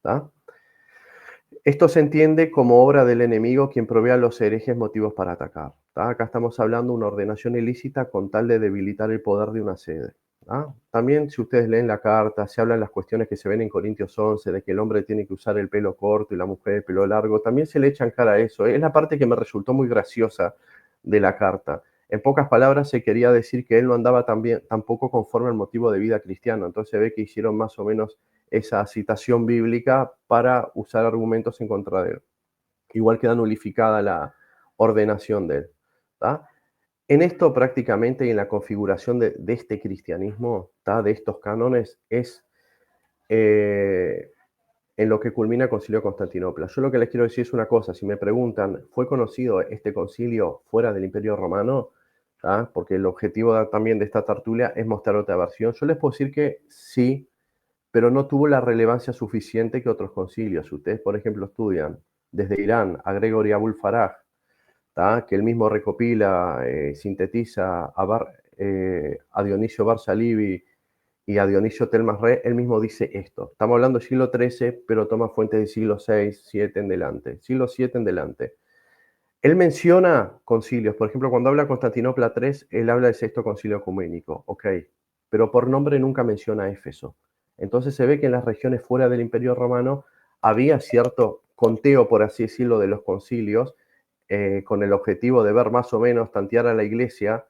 ¿tá? Esto se entiende como obra del enemigo quien provee a los herejes motivos para atacar, ¿tá? Acá estamos hablando de una ordenación ilícita con tal de debilitar el poder de una sede, ¿tá? También, si ustedes leen la carta, se hablan las cuestiones que se ven en Corintios 11, de que el hombre tiene que usar el pelo corto y la mujer el pelo largo, también se le echan cara a eso. Es la parte que me resultó muy graciosa de la carta. En pocas palabras, se quería decir que él no andaba tampoco conforme al motivo de vida cristiano. Entonces se ve que hicieron más o menos esa citación bíblica para usar argumentos en contra de él. Igual queda nulificada la ordenación de él, ¿tá? En esto prácticamente y en la configuración de este cristianismo, ¿tá? De estos cánones, es en lo que culmina el concilio de Constantinopla. Yo lo que les quiero decir es una cosa, si me preguntan, ¿fue conocido este concilio fuera del Imperio Romano? ¿Tá? Porque el objetivo también de esta tertulia es mostrar otra versión. Yo les puedo decir que sí, pero no tuvo la relevancia suficiente que otros concilios. Ustedes, por ejemplo, estudian desde Irán a Gregory Abul Faraj, que él mismo recopila, sintetiza a Dionisio Barsalivi y a Dionisio Telmasré, él mismo dice esto. Estamos hablando del siglo XIII, pero toma fuentes del siglo VI, VII en delante. Siglo VII en delante. Él menciona concilios. Por ejemplo, cuando habla de Constantinopla III, él habla del Sexto Concilio Ecuménico. Ok, pero por nombre nunca menciona Éfeso. Entonces se ve que en las regiones fuera del Imperio Romano había cierto conteo, por así decirlo, de los concilios, con el objetivo de ver más o menos, tantear a la iglesia,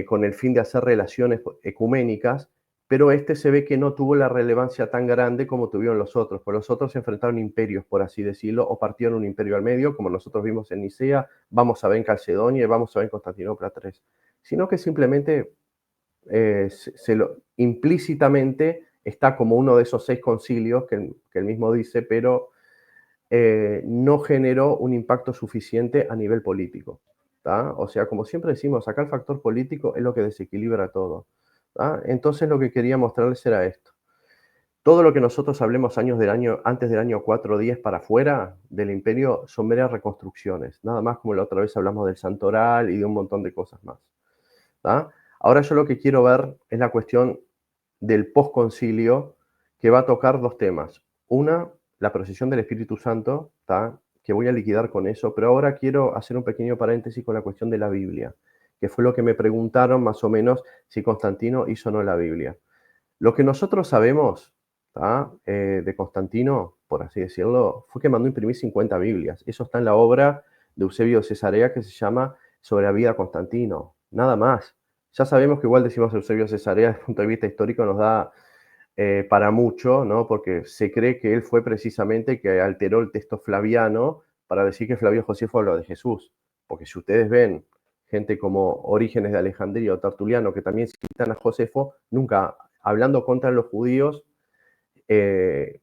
con el fin de hacer relaciones ecuménicas, pero este se ve que no tuvo la relevancia tan grande como tuvieron los otros, porque los otros se enfrentaron imperios, por así decirlo, o partieron un imperio al medio, como nosotros vimos en Nicea, vamos a ver en Calcedonia y vamos a ver en Constantinopla III, sino que simplemente implícitamente está como uno de esos 6 concilios que él mismo dice, pero no generó un impacto suficiente a nivel político. ¿tá? O sea, como siempre decimos, acá el factor político es lo que desequilibra todo. ¿tá? Entonces lo que quería mostrarles era esto. Todo lo que nosotros hablemos antes del año 410 para afuera del imperio son meras reconstrucciones. Nada más como la otra vez hablamos del santoral y de un montón de cosas más. ¿tá? Ahora yo lo que quiero ver es la cuestión del posconcilio, que va a tocar 2 temas. Una, la procesión del Espíritu Santo, ¿tá? que voy a liquidar con eso, pero ahora quiero hacer un pequeño paréntesis con la cuestión de la Biblia, que fue lo que me preguntaron más o menos si Constantino hizo o no la Biblia. Lo que nosotros sabemos de Constantino, por así decirlo, fue que mandó imprimir 50 Biblias. Eso está en la obra de Eusebio de Cesarea que se llama Sobre la vida de Constantino. Nada más. Ya sabemos que igual decimos Eusebio de Cesarea desde el punto de vista histórico nos da para mucho, ¿no? Porque se cree que él fue precisamente que alteró el texto flaviano para decir que Flavio Josefo habló de Jesús. Porque si ustedes ven gente como Orígenes de Alejandría o Tertuliano, que también citan a Josefo, nunca, hablando contra los judíos,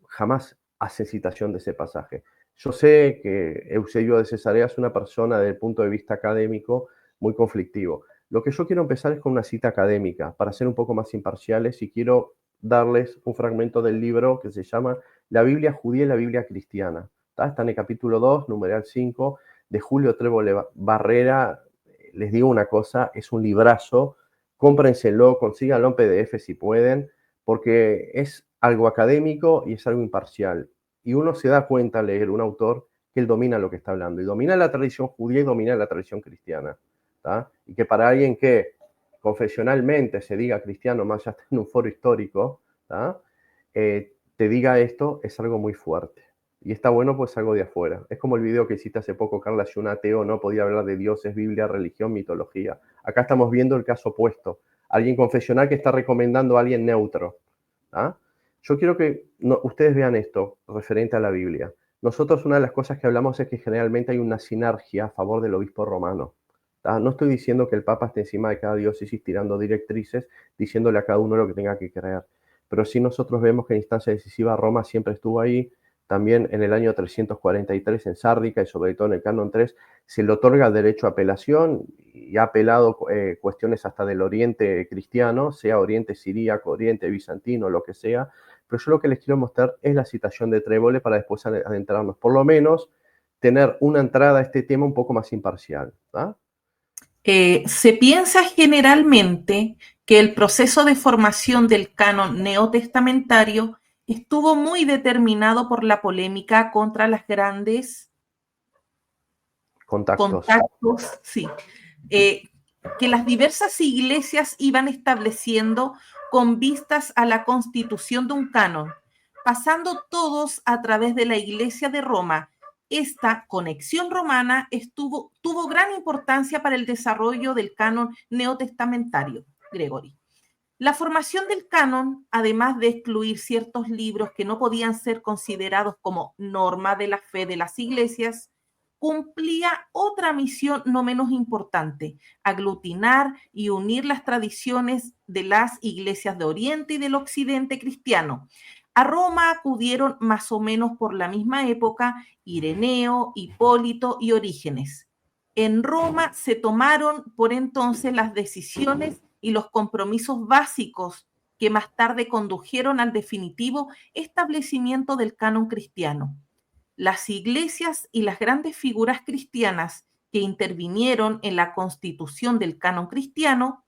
jamás hacen citación de ese pasaje. Yo sé que Eusebio de Cesarea es una persona desde el punto de vista académico muy conflictivo. Lo que yo quiero empezar es con una cita académica, para ser un poco más imparciales, y quiero darles un fragmento del libro que se llama La Biblia judía y la Biblia cristiana. Está en el capítulo 2, numeral 5, de Julio Trévole Barrera. Les digo una cosa, es un librazo, cómprenselo, consíganlo en PDF si pueden, porque es algo académico y es algo imparcial. Y uno se da cuenta al leer un autor que él domina lo que está hablando, y domina la tradición judía y domina la tradición cristiana. ¿tá? Y que para alguien que confesionalmente se diga cristiano, más allá en un foro histórico, te diga esto, es algo muy fuerte. Y está bueno, pues algo de afuera. Es como el video que hiciste hace poco, Carla, si un ateo no podía hablar de dioses, Biblia, religión, mitología. Acá estamos viendo el caso opuesto. Alguien confesional que está recomendando a alguien neutro. Yo quiero que ustedes vean esto referente a la Biblia. Nosotros una de las cosas que hablamos es que generalmente hay una sinergia a favor del obispo romano. No estoy diciendo que el Papa esté encima de cada diócesis tirando directrices, diciéndole a cada uno lo que tenga que creer. Pero sí nosotros vemos que en instancia decisiva Roma siempre estuvo ahí. También en el año 343 en Sárdica y sobre todo en el Canon 3 se le otorga el derecho a apelación y ha apelado cuestiones hasta del oriente cristiano, sea oriente siríaco, oriente bizantino, lo que sea. Pero yo lo que les quiero mostrar es la citación de Trévole para después adentrarnos, por lo menos tener una entrada a este tema un poco más imparcial. Se piensa generalmente que el proceso de formación del canon neotestamentario estuvo muy determinado por la polémica contra las grandes contactos, sí, que las diversas iglesias iban estableciendo con vistas a la constitución de un canon, pasando todos a través de la Iglesia de Roma. Esta conexión romana tuvo gran importancia para el desarrollo del canon neotestamentario, Gregory. La formación del canon, además de excluir ciertos libros que no podían ser considerados como norma de la fe de las iglesias, cumplía otra misión no menos importante: aglutinar y unir las tradiciones de las iglesias de Oriente y del Occidente cristiano. A Roma acudieron más o menos por la misma época Ireneo, Hipólito y Orígenes. En Roma se tomaron por entonces las decisiones y los compromisos básicos que más tarde condujeron al definitivo establecimiento del canon cristiano. Las iglesias y las grandes figuras cristianas que intervinieron en la constitución del canon cristiano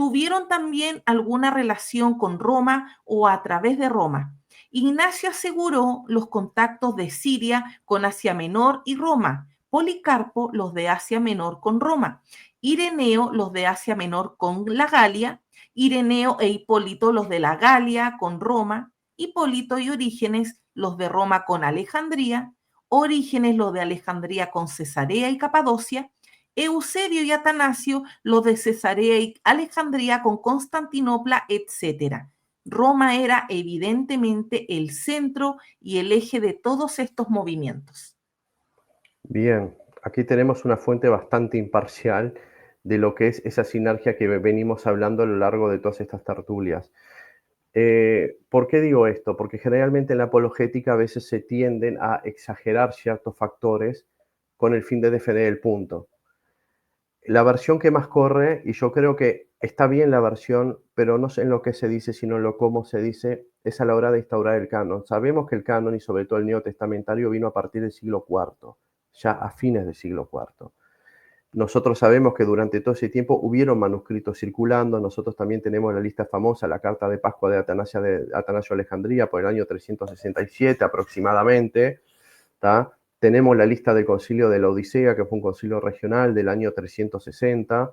tuvieron también alguna relación con Roma o a través de Roma. Ignacio aseguró los contactos de Siria con Asia Menor y Roma, Policarpo los de Asia Menor con Roma, Ireneo los de Asia Menor con la Galia, Ireneo e Hipólito los de la Galia con Roma, Hipólito y Orígenes los de Roma con Alejandría, Orígenes los de Alejandría con Cesarea y Capadocia, Eusebio y Atanasio los de Cesarea y Alejandría con Constantinopla, etc. Roma era evidentemente el centro y el eje de todos estos movimientos. Bien, aquí tenemos una fuente bastante imparcial de lo que es esa sinergia que venimos hablando a lo largo de todas estas tertulias. ¿Por qué digo esto? Porque generalmente en la apologética a veces se tienden a exagerar ciertos factores con el fin de defender el punto. La versión que más corre, y yo creo que está bien la versión, pero no en lo que se dice, sino en lo cómo se dice, es a la hora de instaurar el canon. Sabemos que el canon, y sobre todo el neotestamentario, vino a partir del siglo IV, ya a fines del siglo IV. Nosotros sabemos que durante todo ese tiempo hubieron manuscritos circulando. Nosotros también tenemos la lista famosa, la Carta de Pascua de Atanasio Alejandría, por el año 367 aproximadamente. ¿Tá? Tenemos la lista del concilio de la Odisea, que fue un concilio regional del año 360,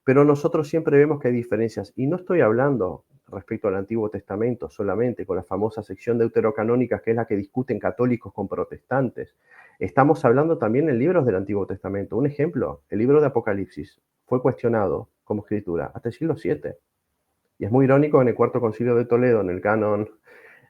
pero nosotros siempre vemos que hay diferencias. Y no estoy hablando respecto al Antiguo Testamento solamente, con la famosa sección deuterocanónica, que es la que discuten católicos con protestantes. Estamos hablando también en libros del Antiguo Testamento. Un ejemplo, el libro de Apocalipsis fue cuestionado como escritura hasta el siglo VII. Y es muy irónico, en el Cuarto Concilio de Toledo, en el canon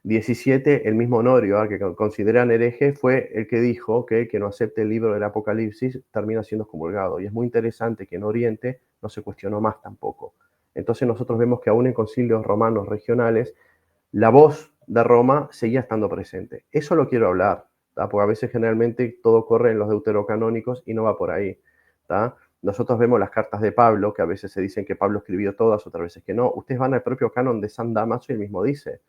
17, el mismo Honorio, que consideran hereje, fue el que dijo que el que no acepte el libro del Apocalipsis termina siendo excomulgado. Y es muy interesante que en Oriente no se cuestionó más tampoco. Entonces nosotros vemos que aún en concilios romanos regionales, la voz de Roma seguía estando presente. Eso lo quiero hablar, ¿tá? Porque a veces generalmente todo corre en los deuterocanónicos y no va por ahí, ¿tá? Nosotros vemos las cartas de Pablo, que a veces se dicen que Pablo escribió todas, otras veces que no. Ustedes van al propio canon de San Damaso y él mismo dice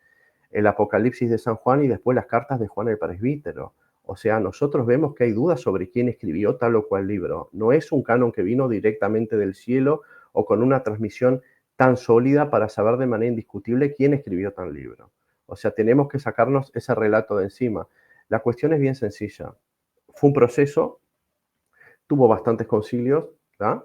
el Apocalipsis de San Juan y después las cartas de Juan el Presbítero. O sea, nosotros vemos que hay dudas sobre quién escribió tal o cual libro. No es un canon que vino directamente del cielo o con una transmisión tan sólida para saber de manera indiscutible quién escribió tal libro. O sea, tenemos que sacarnos ese relato de encima. La cuestión es bien sencilla. Fue un proceso, tuvo bastantes concilios, ¿tá?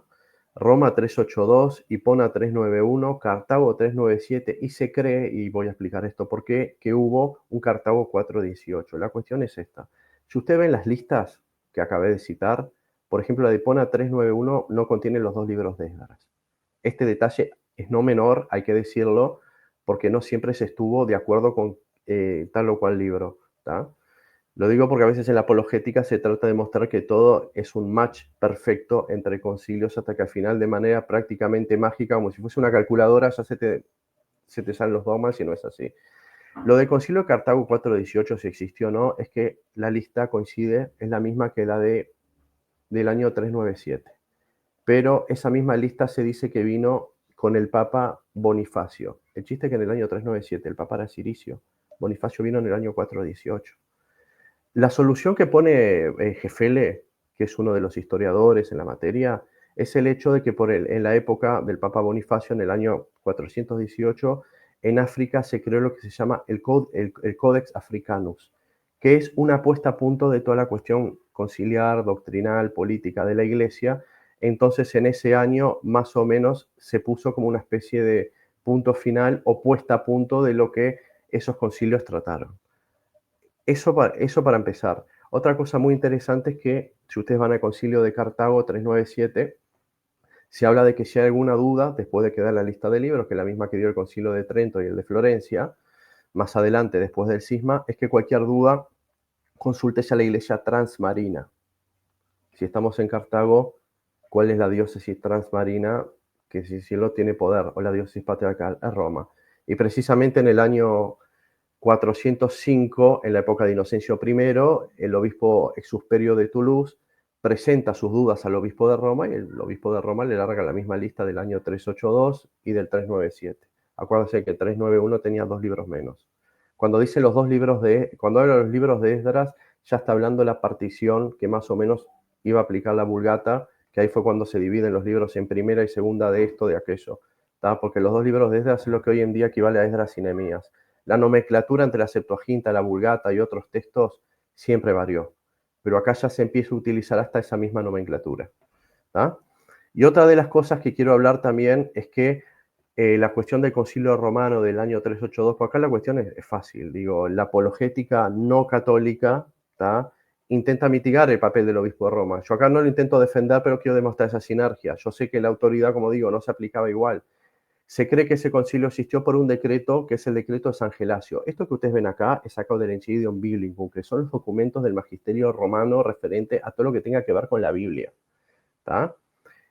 Roma 382, Hipona 391, Cartago 397, y se cree, y voy a explicar esto por qué, que hubo un Cartago 418. La cuestión es esta. Si usted ve en las listas que acabé de citar, por ejemplo, la de Hipona 391 no contiene los dos libros de Esdras. Este detalle es no menor, hay que decirlo, porque no siempre se estuvo de acuerdo con tal o cual libro, ¿tá? Lo digo porque a veces en la apologética se trata de mostrar que todo es un match perfecto entre concilios hasta que al final, de manera prácticamente mágica, como si fuese una calculadora, ya se te salen los dogmas y no es así. Lo del concilio de Cartago 418, si existió o no, es que la lista coincide, es la misma que la del año 397. Pero esa misma lista se dice que vino con el Papa Bonifacio. El chiste es que en el año 397 el Papa era Ciricio. Bonifacio vino en el año 418. La solución que pone Jefele, que es uno de los historiadores en la materia, es el hecho de que en la época del Papa Bonifacio, en el año 418, en África se creó lo que se llama el Codex Africanus, que es una puesta a punto de toda la cuestión conciliar, doctrinal, política de la Iglesia. Entonces, en ese año, más o menos, se puso como una especie de punto final o puesta a punto de lo que esos concilios trataron. Eso para empezar. Otra cosa muy interesante es que si ustedes van al concilio de Cartago 397, se habla de que si hay alguna duda, después de que da la lista de libros, que es la misma que dio el concilio de Trento y el de Florencia, más adelante, después del cisma, es que cualquier duda consúltese a la iglesia transmarina. Si estamos en Cartago, ¿cuál es la diócesis transmarina? Que si el cielo tiene poder, o la diócesis patriarcal, es Roma. Y precisamente en el año 405, en la época de Inocencio I, el obispo exusperio de Toulouse presenta sus dudas al obispo de Roma y el obispo de Roma le larga la misma lista del año 382 y del 397. Acuérdense que el 391 tenía 2 libros menos. Cuando dice cuando habla de los libros de Esdras, ya está hablando de la partición que más o menos iba a aplicar la Vulgata, que ahí fue cuando se dividen los libros en primera y segunda de esto, de aquello. ¿tá? Porque los dos libros de Esdras es lo que hoy en día equivale a Esdras y Nehemías. La nomenclatura entre la Septuaginta, la Vulgata y otros textos siempre varió, pero acá ya se empieza a utilizar hasta esa misma nomenclatura, ¿tá? Y otra de las cosas que quiero hablar también es que la cuestión del Concilio Romano del año 382, pues acá la cuestión es fácil, digo, la apologética no católica, ¿tá? Intenta mitigar el papel del obispo de Roma. Yo acá no lo intento defender, pero quiero demostrar esa sinergia. Yo sé que la autoridad, como digo, no se aplicaba igual. Se cree que ese concilio existió por un decreto, que es el decreto de San Gelasio. Esto que ustedes ven acá es sacado del Enchiridion Biblicum, que son los documentos del magisterio romano referente a todo lo que tenga que ver con la Biblia, ¿tá?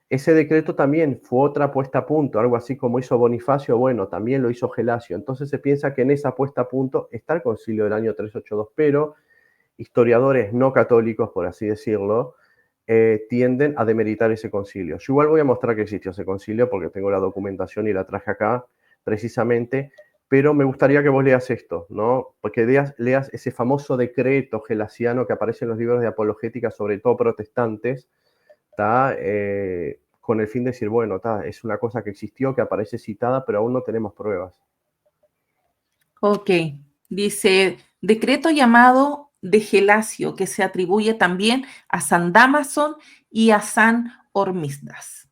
Ese decreto también fue otra puesta a punto, algo así como hizo Bonifacio, bueno, también lo hizo Gelasio. Entonces se piensa que en esa puesta a punto está el concilio del año 382, pero historiadores no católicos, por así decirlo, tienden a demeritar ese concilio. Yo igual voy a mostrar que existió ese concilio porque tengo la documentación y la traje acá precisamente, pero me gustaría que vos leas esto, ¿no? Porque leas ese famoso decreto gelasiano que aparece en los libros de apologética, sobre todo protestantes, ¿tá? Con el fin de decir, bueno, ¿tá? Es una cosa que existió, que aparece citada, pero aún no tenemos pruebas. Ok, dice, decreto llamado de Gelasio, que se atribuye también a San Damaso y a San Hormisdas.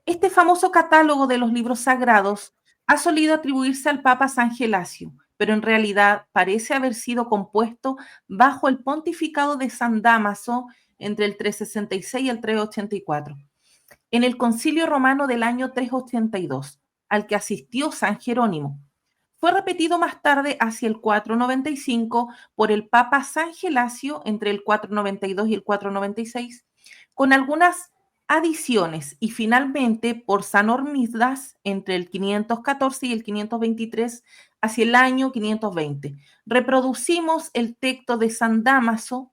Este famoso catálogo de los libros sagrados ha solido atribuirse al Papa San Gelasio, pero en realidad parece haber sido compuesto bajo el pontificado de San Damaso entre el 366 y el 384, en el Concilio Romano del año 382, al que asistió San Jerónimo. Fue repetido más tarde, hacia el 495, por el Papa San Gelasio entre el 492 y el 496, con algunas adiciones, y finalmente por San Hormisdas entre el 514 y el 523, hacia el año 520. Reproducimos el texto de San Dámaso.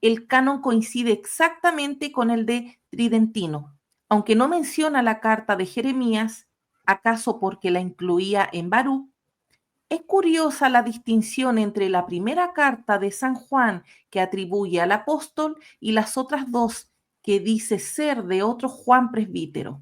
El canon coincide exactamente con el de Tridentino, aunque no menciona la carta de Jeremías, acaso porque la incluía en Baruch. Es curiosa la distinción entre la primera carta de San Juan, que atribuye al apóstol, y las otras dos, que dice ser de otro Juan presbítero.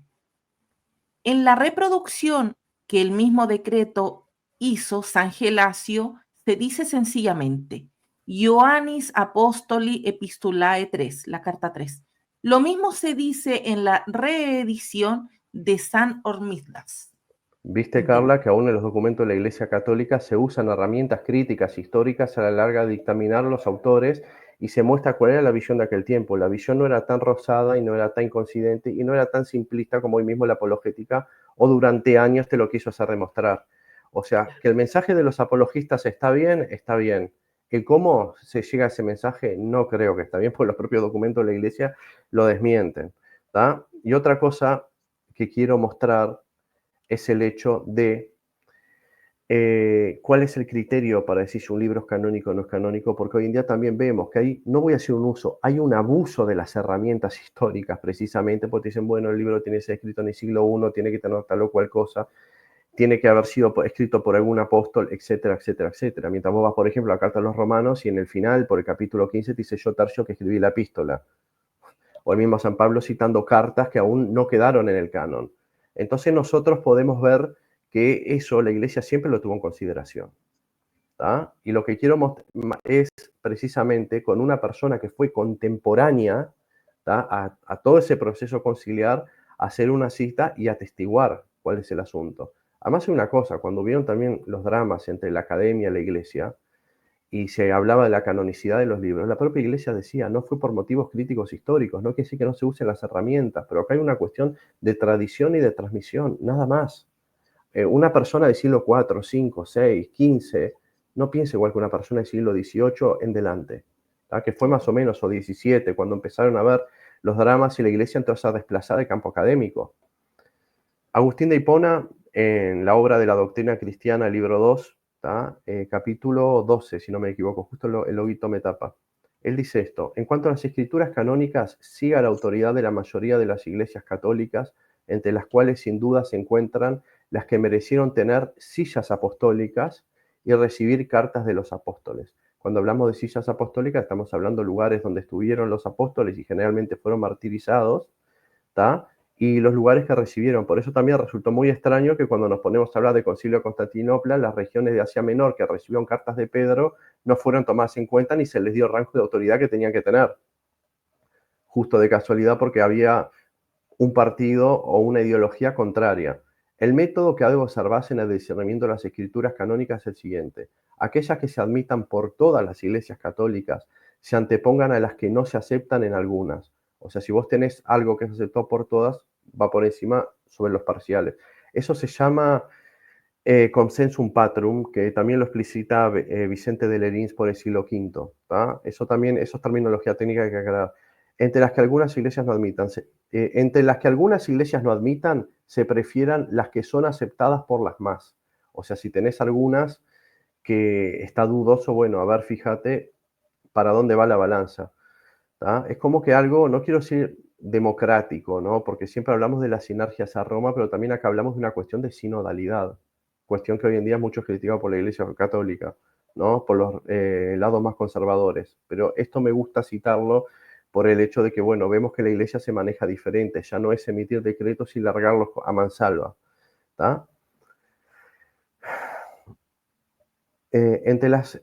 En la reproducción que el mismo decreto hizo San Gelasio, se dice sencillamente Ioannis Apostoli Epistulae 3, la carta 3. Lo mismo se dice en la reedición de San Hormisdas. Viste, Carla, que aún en los documentos de la Iglesia Católica se usan herramientas críticas históricas a la larga de dictaminar los autores y se muestra cuál era la visión de aquel tiempo. La visión no era tan rosada y no era tan coincidente y no era tan simplista como hoy mismo la apologética o durante años te lo quiso hacer demostrar. O sea, que el mensaje de los apologistas está bien, está bien. Que cómo se llega a ese mensaje, no creo que está bien, porque los propios documentos de la Iglesia lo desmienten, ¿tá? Y otra cosa que quiero mostrar es el hecho de cuál es el criterio para decir si un libro es canónico o no es canónico, porque hoy en día también vemos que hay, no voy a decir un uso, hay un abuso de las herramientas históricas precisamente, porque dicen, bueno, el libro tiene que ser escrito en el siglo I, tiene que tener tal o cual cosa, tiene que haber sido escrito por algún apóstol, etcétera, etcétera, etcétera. Mientras vos vas, por ejemplo, a la Carta a los Romanos y en el final, por el capítulo 15, te dice yo, Tercio, que escribí la epístola. O el mismo San Pablo citando cartas que aún no quedaron en el canon. Entonces nosotros podemos ver que eso la Iglesia siempre lo tuvo en consideración, ¿tá? Y lo que quiero mostrar es precisamente con una persona que fue contemporánea, ¿tá? a todo ese proceso conciliar, hacer una cita y atestiguar cuál es el asunto. Además hay una cosa, cuando vieron también los dramas entre la academia y la Iglesia, y se hablaba de la canonicidad de los libros, la propia Iglesia decía, no fue por motivos críticos históricos, no quiere decir que no se usen las herramientas, pero acá hay una cuestión de tradición y de transmisión, nada más. Una persona del siglo IV, V, VI, XV, no piensa igual que una persona del siglo XVIII en delante, ¿tá? Que fue más o menos, o XVII, cuando empezaron a ver los dramas y la Iglesia empezó a desplazar el campo académico. Agustín de Hipona, en la obra de la doctrina cristiana, libro 2, capítulo 12, si no me equivoco, justo el loguito me tapa. Él dice esto: en cuanto a las escrituras canónicas, siga la autoridad de la mayoría de las iglesias católicas, entre las cuales sin duda se encuentran las que merecieron tener sillas apostólicas y recibir cartas de los apóstoles. Cuando hablamos de sillas apostólicas, estamos hablando de lugares donde estuvieron los apóstoles y generalmente fueron martirizados, ¿tá? y los lugares que recibieron. Por eso también resultó muy extraño que cuando nos ponemos a hablar de Concilio de Constantinopla, las regiones de Asia Menor que recibieron cartas de Pedro no fueron tomadas en cuenta ni se les dio rango de autoridad que tenían que tener. Justo de casualidad porque había un partido o una ideología contraria. El método que ha de observarse en el discernimiento de las escrituras canónicas es el siguiente. Aquellas que se admitan por todas las iglesias católicas se antepongan a las que no se aceptan en algunas. O sea, si vos tenés algo que se aceptó por todas, va por encima sobre los parciales. Eso se llama consensum patrum, que también lo explicita Vicente de Lerins por el siglo V. Eso es terminología técnica que hay que aclarar. Entre las que algunas iglesias no admitan, se prefieran las que son aceptadas por las más. O sea, si tenés algunas que está dudoso, bueno, a ver, fíjate para dónde va la balanza. Es como que algo, no quiero decir democrático, ¿no? Porque siempre hablamos de las sinergias a Roma, pero también acá hablamos de una cuestión de sinodalidad, cuestión que hoy en día es mucho criticada por la Iglesia Católica, ¿no? Por los lados más conservadores. Pero esto me gusta citarlo por el hecho de que, bueno, vemos que la Iglesia se maneja diferente, ya no es emitir decretos y largarlos a mansalva, ¿está? Entre las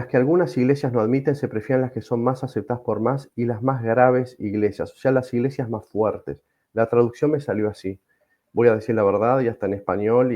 que algunas iglesias no admiten, se prefieren las que son más aceptadas por más y las más graves iglesias, o sea, las iglesias más fuertes. La traducción me salió así. Voy a decir la verdad, ya está en español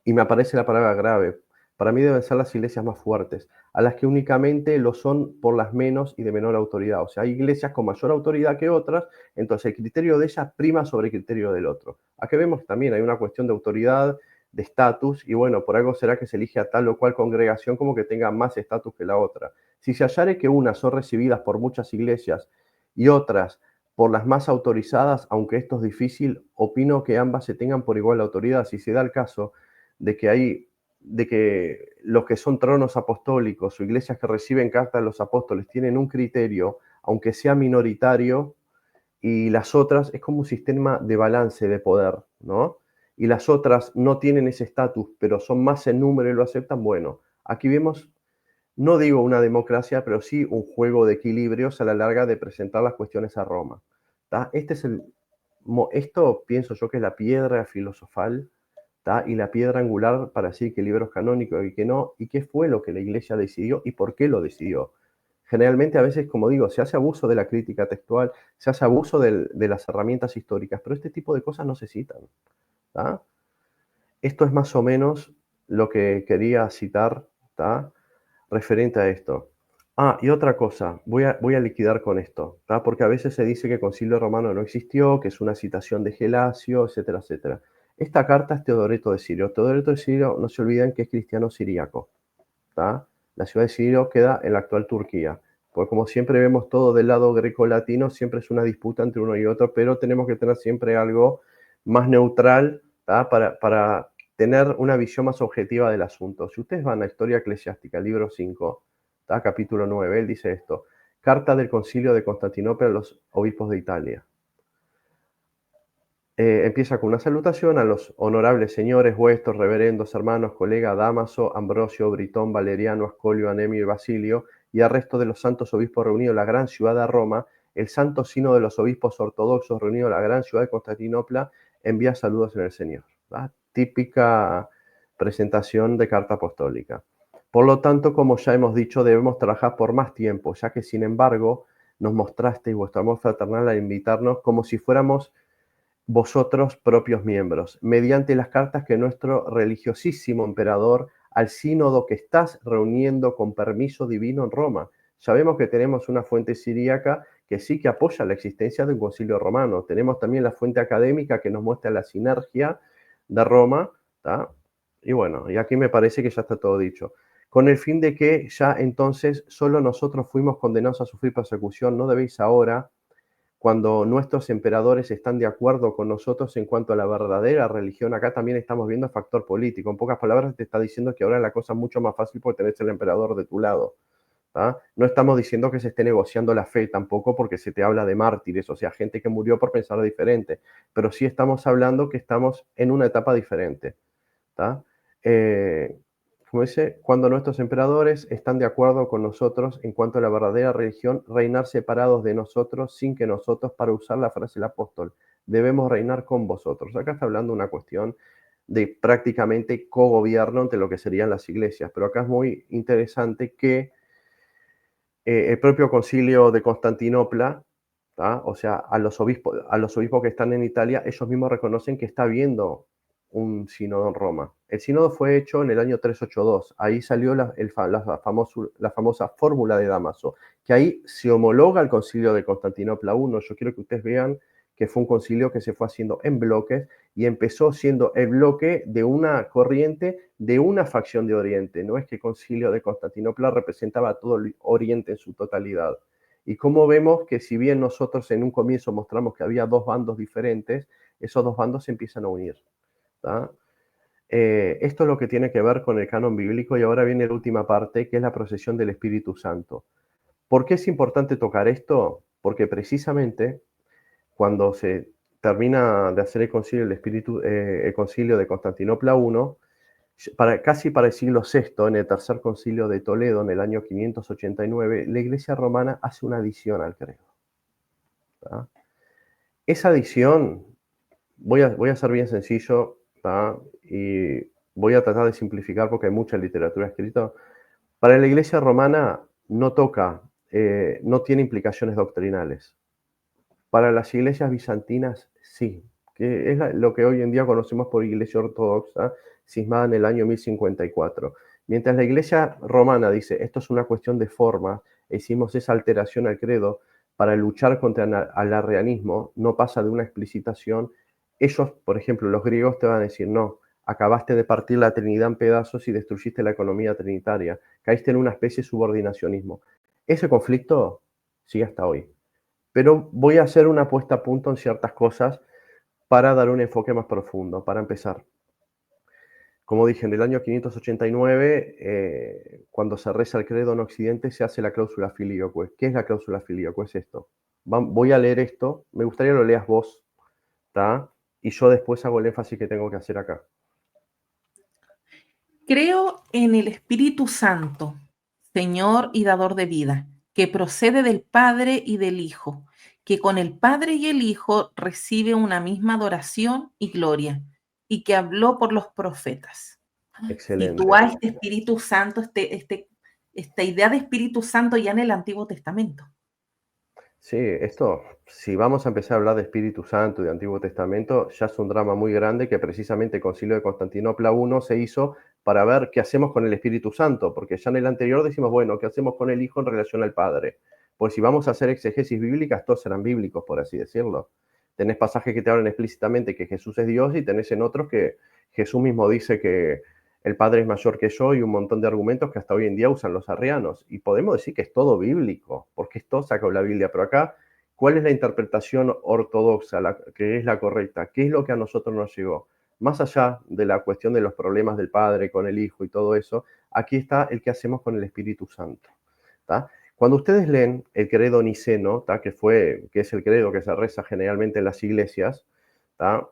y me aparece la palabra grave. Para mí deben ser las iglesias más fuertes, a las que únicamente lo son por las menos y de menor autoridad. O sea, hay iglesias con mayor autoridad que otras, entonces el criterio de ellas prima sobre el criterio del otro. Aquí vemos también, hay una cuestión de autoridad, de estatus, y bueno, por algo será que se elige a tal o cual congregación como que tenga más estatus que la otra. Si se hallare que unas son recibidas por muchas iglesias y otras por las más autorizadas, aunque esto es difícil, opino que ambas se tengan por igual autoridad. Si se da el caso de que los que son tronos apostólicos o iglesias que reciben cartas de los apóstoles tienen un criterio, aunque sea minoritario, y las otras es como un sistema de balance de poder, ¿no? Y las otras no tienen ese estatus, pero son más en número y lo aceptan, bueno, aquí vemos, no digo una democracia, pero sí un juego de equilibrios a la larga de presentar las cuestiones a Roma. ¿Tá? Esto pienso yo que es la piedra filosofal, ¿tá? Y la piedra angular para decir qué libros canónicos y qué no, y qué fue lo que la Iglesia decidió y por qué lo decidió. Generalmente a veces, como digo, se hace abuso de la crítica textual, se hace abuso de las herramientas históricas, pero este tipo de cosas no se citan. ¿Tá? Esto es más o menos lo que quería citar, ¿tá? Referente a esto. Y otra cosa, voy a liquidar con esto, ¿tá? Porque a veces se dice que el Concilio Romano no existió, que es una citación de Gelasio, etcétera, etcétera. Esta carta es Teodoreto de Sirio. Teodoreto de Sirio, no se olviden que es cristiano siríaco, ¿tá? La ciudad de Sirio queda en la actual Turquía. Pues como siempre vemos todo del lado greco-latino, siempre es una disputa entre uno y otro, pero tenemos que tener siempre algo más neutral, ¿tá? Para tener una visión más objetiva del asunto. Si ustedes van a Historia Eclesiástica, libro 5, ¿tá? Capítulo 9, él dice esto: Carta del Concilio de Constantinopla a los obispos de Italia. Empieza con una salutación a los honorables señores, vuestros reverendos hermanos, colega Dámaso, Ambrosio, Britón, Valeriano, Ascolio, Anemio y Basilio, y al resto de los santos obispos reunidos en la gran ciudad de Roma, el santo sino de los obispos ortodoxos reunidos en la gran ciudad de Constantinopla, envía saludos en el Señor. ¿Va? Típica presentación de carta apostólica. Por lo tanto, como ya hemos dicho, debemos trabajar por más tiempo, ya que sin embargo nos mostrasteis vuestro amor fraternal al invitarnos como si fuéramos vosotros propios miembros, mediante las cartas que nuestro religiosísimo emperador al sínodo que estás reuniendo con permiso divino en Roma. Sabemos que tenemos una fuente siríaca que sí que apoya la existencia de un concilio romano. Tenemos también la fuente académica que nos muestra la sinergia de Roma, ¿tá? Y bueno, y aquí me parece que ya está todo dicho. Con el fin de que ya entonces solo nosotros fuimos condenados a sufrir persecución, no debéis ahora, cuando nuestros emperadores están de acuerdo con nosotros en cuanto a la verdadera religión, acá también estamos viendo el factor político. En pocas palabras, te está diciendo que ahora la cosa es mucho más fácil porque tenés el emperador de tu lado. ¿Tá? No estamos diciendo que se esté negociando la fe tampoco, porque se te habla de mártires, o sea, gente que murió por pensar diferente, pero sí estamos hablando que estamos en una etapa diferente. ¿Tá? como dice, cuando nuestros emperadores están de acuerdo con nosotros en cuanto a la verdadera religión, reinar separados de nosotros sin que nosotros, para usar la frase del apóstol, debemos reinar con vosotros. Acá está hablando una cuestión de prácticamente cogobierno entre lo que serían las iglesias, pero acá es muy interesante que el propio concilio de Constantinopla, ¿tá? O sea, a los obispos que están en Italia, ellos mismos reconocen que está habiendo un sínodo en Roma. El sínodo fue hecho en el año 382. Ahí salió la famosa fórmula de Dámaso, que ahí se homologa al concilio de Constantinopla I. Yo quiero que ustedes vean que fue un concilio que se fue haciendo en bloques y empezó siendo el bloque de una corriente de una facción de Oriente. No es que el concilio de Constantinopla representaba todo el Oriente en su totalidad. Y como vemos que si bien nosotros en un comienzo mostramos que había dos bandos diferentes, esos dos bandos se empiezan a unir. ¿Tá? Esto es lo que tiene que ver con el canon bíblico y ahora viene la última parte, que es la procesión del Espíritu Santo. ¿Por qué es importante tocar esto? Porque precisamente cuando se termina de hacer el concilio, el concilio de Constantinopla I, casi para el siglo VI, en el tercer concilio de Toledo, en el año 589, la Iglesia romana hace una adición al credo. ¿Tá? Esa adición, voy a ser bien sencillo, ¿tá? Y voy a tratar de simplificar porque hay mucha literatura escrita. Para la Iglesia romana no no tiene implicaciones doctrinales. Para las iglesias bizantinas, sí, que es lo que hoy en día conocemos por Iglesia Ortodoxa, cismada en el año 1054. Mientras la Iglesia romana dice, esto es una cuestión de forma, hicimos esa alteración al credo para luchar contra el arrianismo, no pasa de una explicitación. Ellos, por ejemplo, los griegos te van a decir, no, acabaste de partir la Trinidad en pedazos y destruiste la economía trinitaria, caíste en una especie de subordinacionismo. Ese conflicto sigue hasta hoy. Pero voy a hacer una puesta a punto en ciertas cosas para dar un enfoque más profundo. Para empezar, como dije, en el año 589, cuando se reza el credo en Occidente, se hace la cláusula filioque. ¿Qué es la cláusula filioque? Es esto. Voy a leer esto, me gustaría que lo leas vos, ¿tá? Y yo después hago el énfasis que tengo que hacer acá. Creo en el Espíritu Santo, Señor y dador de vida, que procede del Padre y del Hijo, que con el Padre y el Hijo recibe una misma adoración y gloria, y que habló por los profetas. Sitúa Excelente. este Espíritu Santo, esta idea de Espíritu Santo ya en el Antiguo Testamento. Sí, esto, si vamos a empezar a hablar de Espíritu Santo y de Antiguo Testamento, ya es un drama muy grande que precisamente el Concilio de Constantinopla I se hizo para ver qué hacemos con el Espíritu Santo, porque ya en el anterior decimos, bueno, ¿qué hacemos con el Hijo en relación al Padre? Pues si vamos a hacer exegesis bíblicas, todos serán bíblicos, por así decirlo. Tenés pasajes que te hablan explícitamente que Jesús es Dios y tenés en otros que Jesús mismo dice que el Padre es mayor que yo y un montón de argumentos que hasta hoy en día usan los arrianos. Y podemos decir que es todo bíblico, porque es todo sacado de la Biblia. Pero acá, ¿cuál es la interpretación ortodoxa, que es la correcta? ¿Qué es lo que a nosotros nos llegó? Más allá de la cuestión de los problemas del Padre con el Hijo y todo eso, aquí está el que hacemos con el Espíritu Santo. ¿Tá? Cuando ustedes leen el credo niceno, ¿tá? que es el credo que se reza generalmente en las iglesias, ¿tá?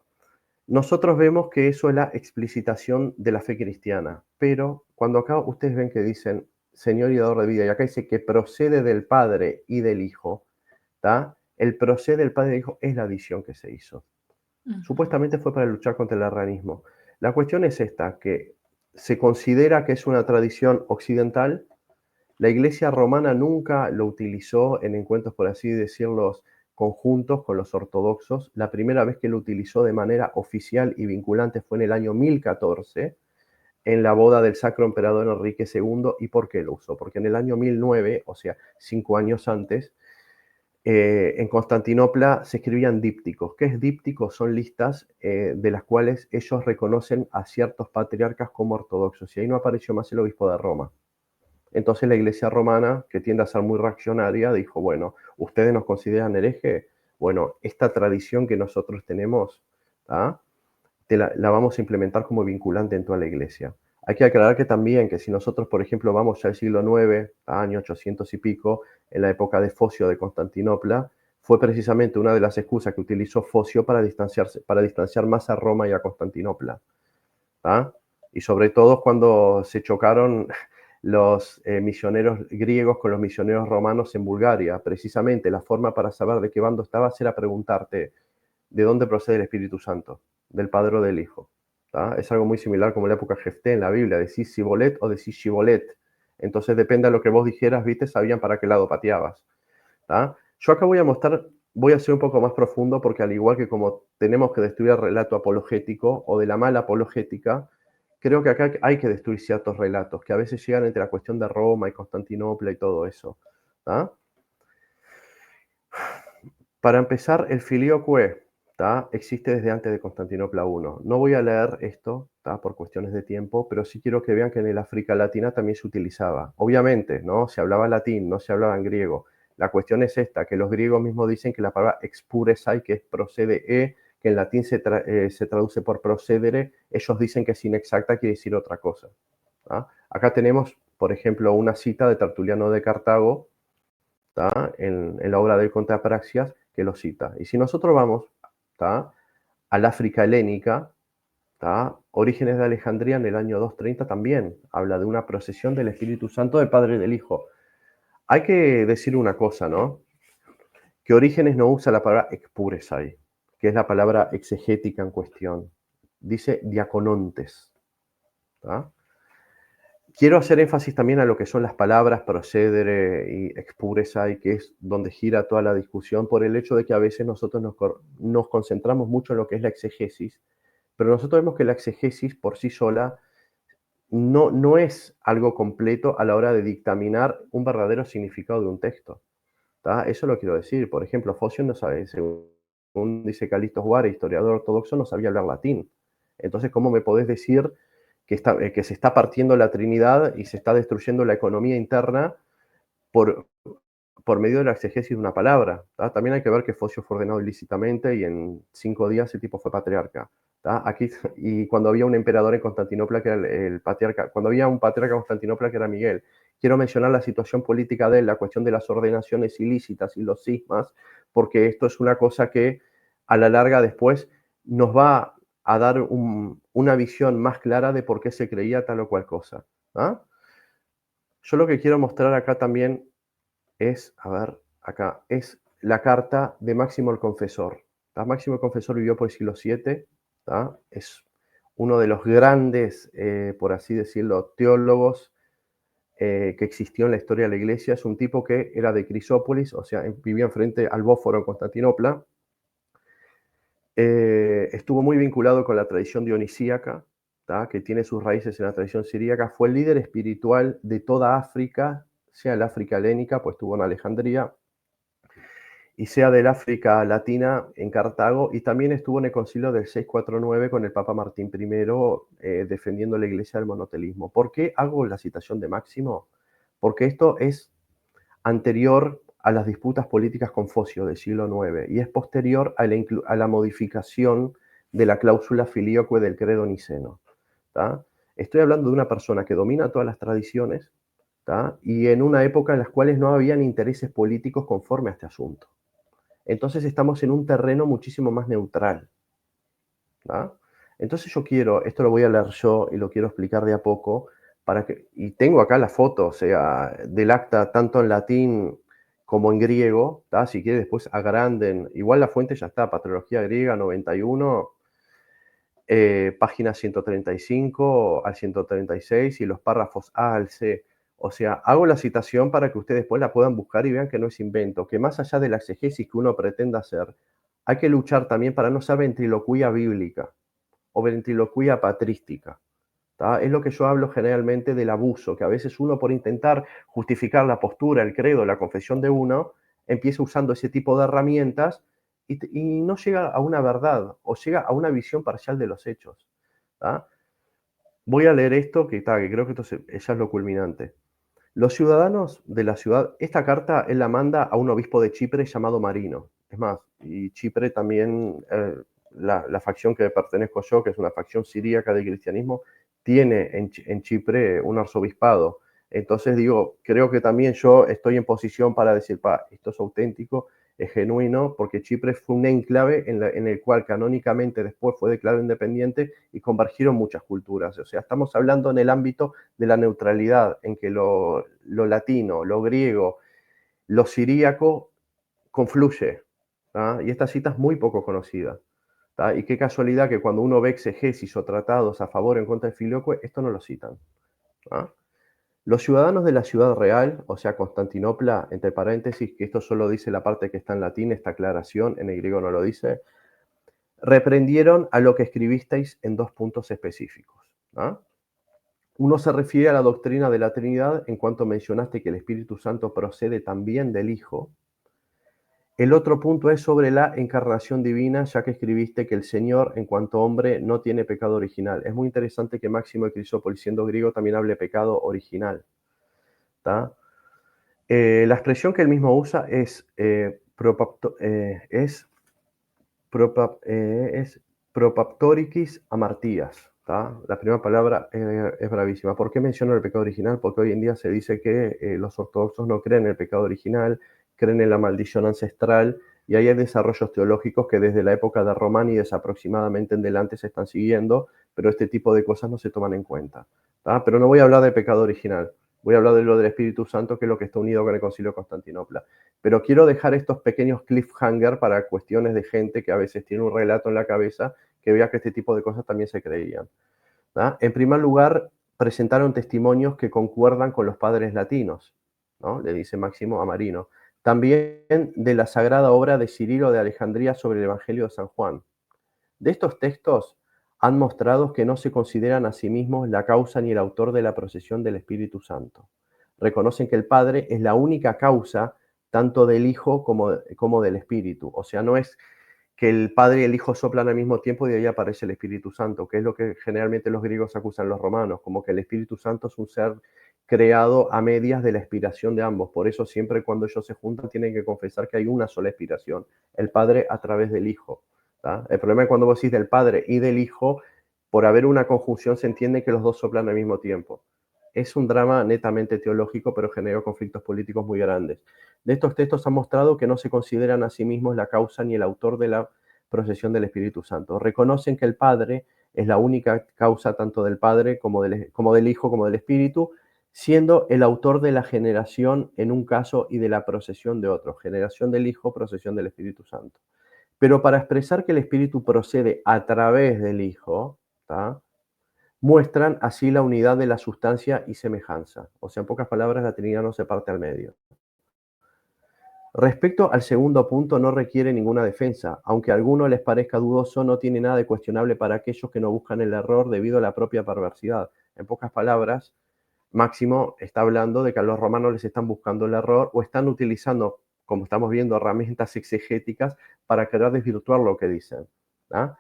Nosotros vemos que eso es la explicitación de la fe cristiana, pero cuando acá ustedes ven que dicen Señor y dador de vida, y acá dice que procede del Padre y del Hijo, ¿tá? El procede del Padre y del Hijo es la adición que se hizo. Supuestamente fue para luchar contra el arrianismo. La cuestión es esta, que se considera que es una tradición occidental. La Iglesia romana nunca lo utilizó en encuentros, por así decirlo, conjuntos con los ortodoxos. La primera vez que lo utilizó de manera oficial y vinculante fue en el año 1014, en la boda del Sacro Emperador Enrique II. ¿Y por qué lo usó? Porque en el año 1009, o sea, 5 años antes, en Constantinopla se escribían dípticos. ¿Qué es díptico? Son listas de las cuales ellos reconocen a ciertos patriarcas como ortodoxos. Y ahí no apareció más el obispo de Roma. Entonces la Iglesia romana, que tiende a ser muy reaccionaria, dijo, bueno, ¿ustedes nos consideran hereje? Bueno, esta tradición que nosotros tenemos, ¿tá? La vamos a implementar como vinculante en toda la Iglesia. Hay que aclarar que también, que si nosotros, por ejemplo, vamos ya al siglo IX, año 800 y pico, en la época de Focio de Constantinopla, fue precisamente una de las excusas que utilizó Focio para distanciar más a Roma y a Constantinopla. ¿Tá? Y sobre todo cuando se chocaron los misioneros griegos con los misioneros romanos en Bulgaria. Precisamente la forma para saber de qué bando estabas era preguntarte de dónde procede el Espíritu Santo, del Padre o del Hijo. ¿Tá? Es algo muy similar como en la época Jefté en la Biblia, decís Sibolet o decís Shibolet. Entonces depende de lo que vos dijeras, viste, sabían para qué lado pateabas. ¿Tá? Yo acá voy a mostrar, voy a ser un poco más profundo porque al igual que como tenemos que destruir el relato apologético o de la mala apologética, creo que acá hay que destruir ciertos relatos que a veces llegan entre la cuestión de Roma y Constantinopla y todo eso. ¿Tá? Para empezar, el filioque existe desde antes de Constantinopla I. No voy a leer esto por cuestiones de tiempo, pero sí quiero que vean que en el África Latina también se utilizaba. Obviamente, ¿no? Se hablaba latín, no se hablaba en griego. La cuestión es esta, que los griegos mismos dicen que la palabra expuresai, que es procede que en latín se traduce por procedere, ellos dicen que es inexacta, quiere decir otra cosa. ¿tá? Acá tenemos, por ejemplo, una cita de Tertuliano de Cartago, en la obra del Conte Apraxias, que lo cita. Y si nosotros vamos al África helénica, Orígenes de Alejandría en el año 230 también habla de una procesión del Espíritu Santo del Padre y del Hijo. Hay que decir una cosa, ¿no? Que Orígenes no usa la palabra expuresai, que es la palabra exegética en cuestión. Dice diaconontes. Quiero hacer énfasis también a lo que son las palabras procedere y expuresai, que es donde gira toda la discusión, por el hecho de que a veces nosotros nos concentramos mucho en lo que es la exegesis, pero nosotros vemos que la exegesis por sí sola no es algo completo a la hora de dictaminar un verdadero significado de un texto. Eso lo quiero decir. Por ejemplo, Focio no sabe, según dice Calixto Guare, historiador ortodoxo, no sabía hablar latín. Entonces, ¿cómo me podés decir que se está partiendo la Trinidad y se está destruyendo la economía interna por medio de la exegesis de una palabra? También hay que ver que Focio fue ordenado ilícitamente y en 5 días el tipo fue patriarca. Aquí, y cuando había un emperador en Constantinopla que era el patriarca, cuando había un patriarca en Constantinopla que era Miguel. Quiero mencionar la situación política de él, la cuestión de las ordenaciones ilícitas y los cismas, porque esto es una cosa que a la larga después nos va a dar una visión más clara de por qué se creía tal o cual cosa. Yo lo que quiero mostrar acá también es, a ver, acá, es la carta de Máximo el Confesor. Máximo el Confesor vivió por el siglo VII, es uno de los grandes, por así decirlo, teólogos que existió en la historia de la Iglesia. Es un tipo que era de Crisópolis, o sea, vivía enfrente al Bósforo en Constantinopla. Estuvo muy vinculado con la tradición dionisíaca, que tiene sus raíces en la tradición siríaca. Fue el líder espiritual de toda África, sea el África helénica, pues estuvo en Alejandría, y sea del África latina en Cartago, y también estuvo en el concilio del 649 con el Papa Martín I, defendiendo la iglesia del monotelismo. ¿Por qué hago la citación de Máximo? Porque esto es anterior a las disputas políticas con Focio del siglo IX y es posterior a la modificación de la cláusula filioque del credo niceno. Estoy hablando de una persona que domina todas las tradiciones y en una época en las cuales no habían intereses políticos conforme a este asunto. Entonces estamos en un terreno muchísimo más neutral. Entonces yo quiero, esto lo voy a leer yo y lo quiero explicar de a poco, y tengo acá la foto, o sea, del acta tanto en latín como en griego, si quieren después agranden, igual la fuente ya está, Patrología Griega 91, página 135 al 136 y los párrafos A al C. O sea, hago la citación para que ustedes después la puedan buscar y vean que no es invento, que más allá de la exegesis que uno pretenda hacer, hay que luchar también para no ser ventriloquía bíblica o ventriloquía patrística. Es lo que yo hablo generalmente del abuso, que a veces uno por intentar justificar la postura, el credo, la confesión de uno, empieza usando ese tipo de herramientas y no llega a una verdad o llega a una visión parcial de los hechos. Voy a leer esto, que creo que esto ya es lo culminante. Los ciudadanos de la ciudad, esta carta él la manda a un obispo de Chipre llamado Marino. Es más, y Chipre también, la facción que pertenezco yo, que es una facción siríaca del cristianismo, tiene en Chipre un arzobispado. Entonces digo, creo que también yo estoy en posición para decir, esto es auténtico, es genuino, porque Chipre fue un enclave en el cual canónicamente después fue declarado independiente y convergieron muchas culturas. O sea, estamos hablando en el ámbito de la neutralidad, en que lo latino, lo griego, lo siríaco confluye. ¿tá? Y esta cita es muy poco conocida. ¿tá? Y qué casualidad que cuando uno ve exegesis o tratados a favor o en contra de Filioque, esto no lo citan. ¿tá? Los ciudadanos de la ciudad real, o sea, Constantinopla, entre paréntesis, que esto solo dice la parte que está en latín, esta aclaración, en el griego no lo dice, reprendieron a lo que escribisteis en 2 puntos específicos. ¿no? Uno se refiere a la doctrina de la Trinidad en cuanto mencionaste que el Espíritu Santo procede también del Hijo. El otro punto es sobre la encarnación divina, ya que escribiste que el Señor, en cuanto hombre, no tiene pecado original. Es muy interesante que Máximo de Crisópolis, siendo griego, también hable pecado original. ¿tá? La expresión que él mismo usa es propaptoricis amartías. ¿tá? La primera palabra es bravísima. ¿Por qué menciono el pecado original? Porque hoy en día se dice que los ortodoxos no creen en el pecado original, creen en la maldición ancestral, y ahí hay desarrollos teológicos que desde la época de Romanides aproximadamente en delante se están siguiendo, pero este tipo de cosas no se toman en cuenta. ¿tá? Pero no voy a hablar de pecado original. Voy a hablar de lo del Espíritu Santo, que es lo que está unido con el Concilio de Constantinopla. Pero quiero dejar estos pequeños cliffhanger para cuestiones de gente que a veces tiene un relato en la cabeza que vea que este tipo de cosas también se creían. ¿no? En primer lugar, presentaron testimonios que concuerdan con los padres latinos, ¿no? Le dice Máximo a Marino. También de la sagrada obra de Cirilo de Alejandría sobre el Evangelio de San Juan. De estos textos han mostrado que no se consideran a sí mismos la causa ni el autor de la procesión del Espíritu Santo. Reconocen que el Padre es la única causa tanto del Hijo como del Espíritu. O sea, no es que el Padre y el Hijo soplan al mismo tiempo y de ahí aparece el Espíritu Santo, que es lo que generalmente los griegos acusan los romanos, como que el Espíritu Santo es un ser creado a medias de la expiración de ambos. Por eso siempre cuando ellos se juntan tienen que confesar que hay una sola expiración, el Padre a través del Hijo. ¿tá? El problema es cuando vos decís del Padre y del Hijo, por haber una conjunción se entiende que los dos soplan al mismo tiempo. Es un drama netamente teológico, pero generó conflictos políticos muy grandes. De estos textos han mostrado que no se consideran a sí mismos la causa ni el autor de la procesión del Espíritu Santo. Reconocen que el Padre es la única causa tanto del Padre como del Hijo como del Espíritu, siendo el autor de la generación en un caso y de la procesión de otro. Generación del Hijo, procesión del Espíritu Santo. Pero para expresar que el Espíritu procede a través del Hijo, ¿tá? muestran así la unidad de la sustancia y semejanza. O sea, en pocas palabras, la Trinidad no se parte al medio. Respecto al segundo punto, no requiere ninguna defensa. Aunque a algunos les parezca dudoso, no tiene nada de cuestionable para aquellos que no buscan el error debido a la propia perversidad. En pocas palabras, Máximo está hablando de que a los romanos les están buscando el error o están utilizando, como estamos viendo, herramientas exegéticas para querer desvirtuar lo que dicen. ¿tá?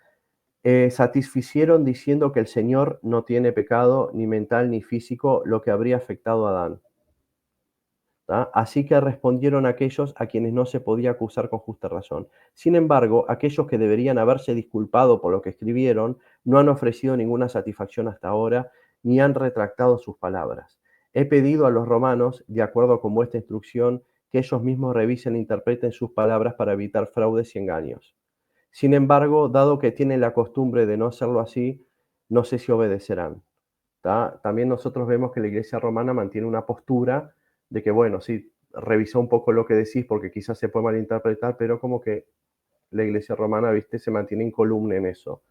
Satisficieron diciendo que el Señor no tiene pecado ni mental ni físico, lo que habría afectado a Adán. ¿tá? Así que respondieron aquellos a quienes no se podía acusar con justa razón. Sin embargo, aquellos que deberían haberse disculpado por lo que escribieron no han ofrecido ninguna satisfacción hasta ahora, ni han retractado sus palabras. He pedido a los romanos, de acuerdo con vuestra instrucción, que ellos mismos revisen e interpreten sus palabras para evitar fraudes y engaños. Sin embargo, dado que tienen la costumbre de no hacerlo así, no sé si obedecerán. ¿tá? También nosotros vemos que la Iglesia romana mantiene una postura de que, bueno, sí, revisa un poco lo que decís porque quizás se puede malinterpretar, pero como que la Iglesia romana, viste, se mantiene incolume en eso.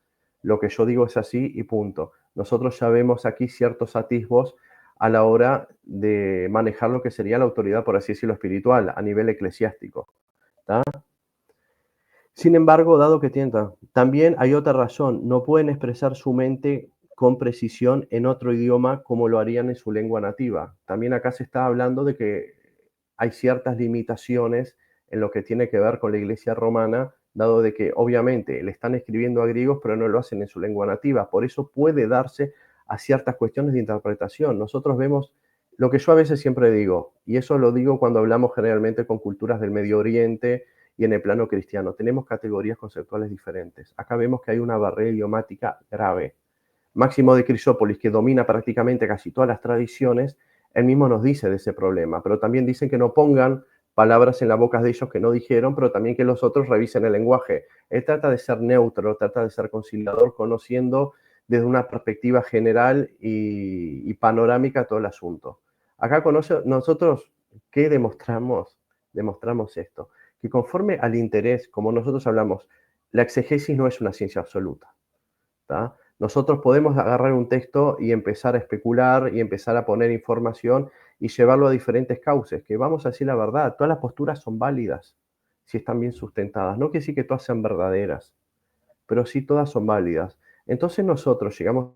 Lo que yo digo es así y punto. Nosotros ya vemos aquí ciertos atisbos a la hora de manejar lo que sería la autoridad, por así decirlo, espiritual, a nivel eclesiástico. ¿tá? Sin embargo, dado que tientan, también hay otra razón, no pueden expresar su mente con precisión en otro idioma como lo harían en su lengua nativa. También acá se está hablando de que hay ciertas limitaciones en lo que tiene que ver con la Iglesia romana, dado de que obviamente le están escribiendo a griegos, pero no lo hacen en su lengua nativa. Por eso puede darse a ciertas cuestiones de interpretación. Nosotros vemos lo que yo a veces siempre digo, y eso lo digo cuando hablamos generalmente con culturas del Medio Oriente, y en el plano cristiano. Tenemos categorías conceptuales diferentes. Acá vemos que hay una barrera idiomática grave. Máximo de Crisópolis, que domina prácticamente casi todas las tradiciones, él mismo nos dice de ese problema, pero también dicen que no pongan palabras en la boca de ellos que no dijeron, pero también que los otros revisen el lenguaje. Él trata de ser neutro, trata de ser conciliador, conociendo desde una perspectiva general y panorámica todo el asunto. Acá nosotros, ¿qué demostramos? Demostramos esto, que conforme al interés, como nosotros hablamos, la exegesis no es una ciencia absoluta. ¿Tá? Nosotros podemos agarrar un texto y empezar a especular y empezar a poner información y llevarlo a diferentes cauces, que vamos a decir la verdad, todas las posturas son válidas si están bien sustentadas. No quiere decir que todas sean verdaderas, pero sí todas son válidas. Entonces nosotros llegamos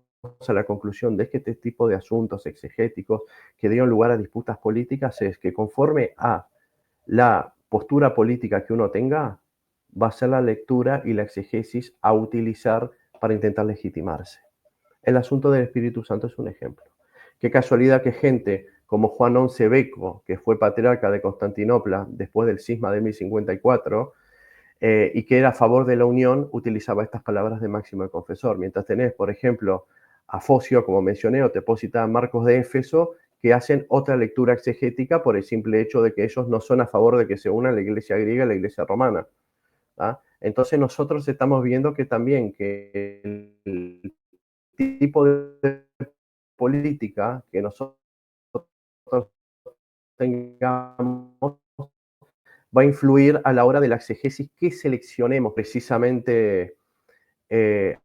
a la conclusión de que este tipo de asuntos exegéticos que dieron lugar a disputas políticas es que conforme a la postura política que uno tenga, va a ser la lectura y la exegesis a utilizar para intentar legitimarse. El asunto del Espíritu Santo es un ejemplo. Qué casualidad que gente como Juan XI Beco, que fue patriarca de Constantinopla después del cisma de 1054, y que era a favor de la unión, utilizaba estas palabras de Máximo el Confesor. Mientras tenés, por ejemplo, a Focio, como mencioné, o te puedo citar a Marcos de Éfeso, que hacen otra lectura exegética por el simple hecho de que ellos no son a favor de que se una la iglesia griega y la iglesia romana. ¿Ah? Entonces nosotros estamos viendo que también que el tipo de política que nosotros tengamos va a influir a la hora de la exegesis que seleccionemos. Precisamente, eh,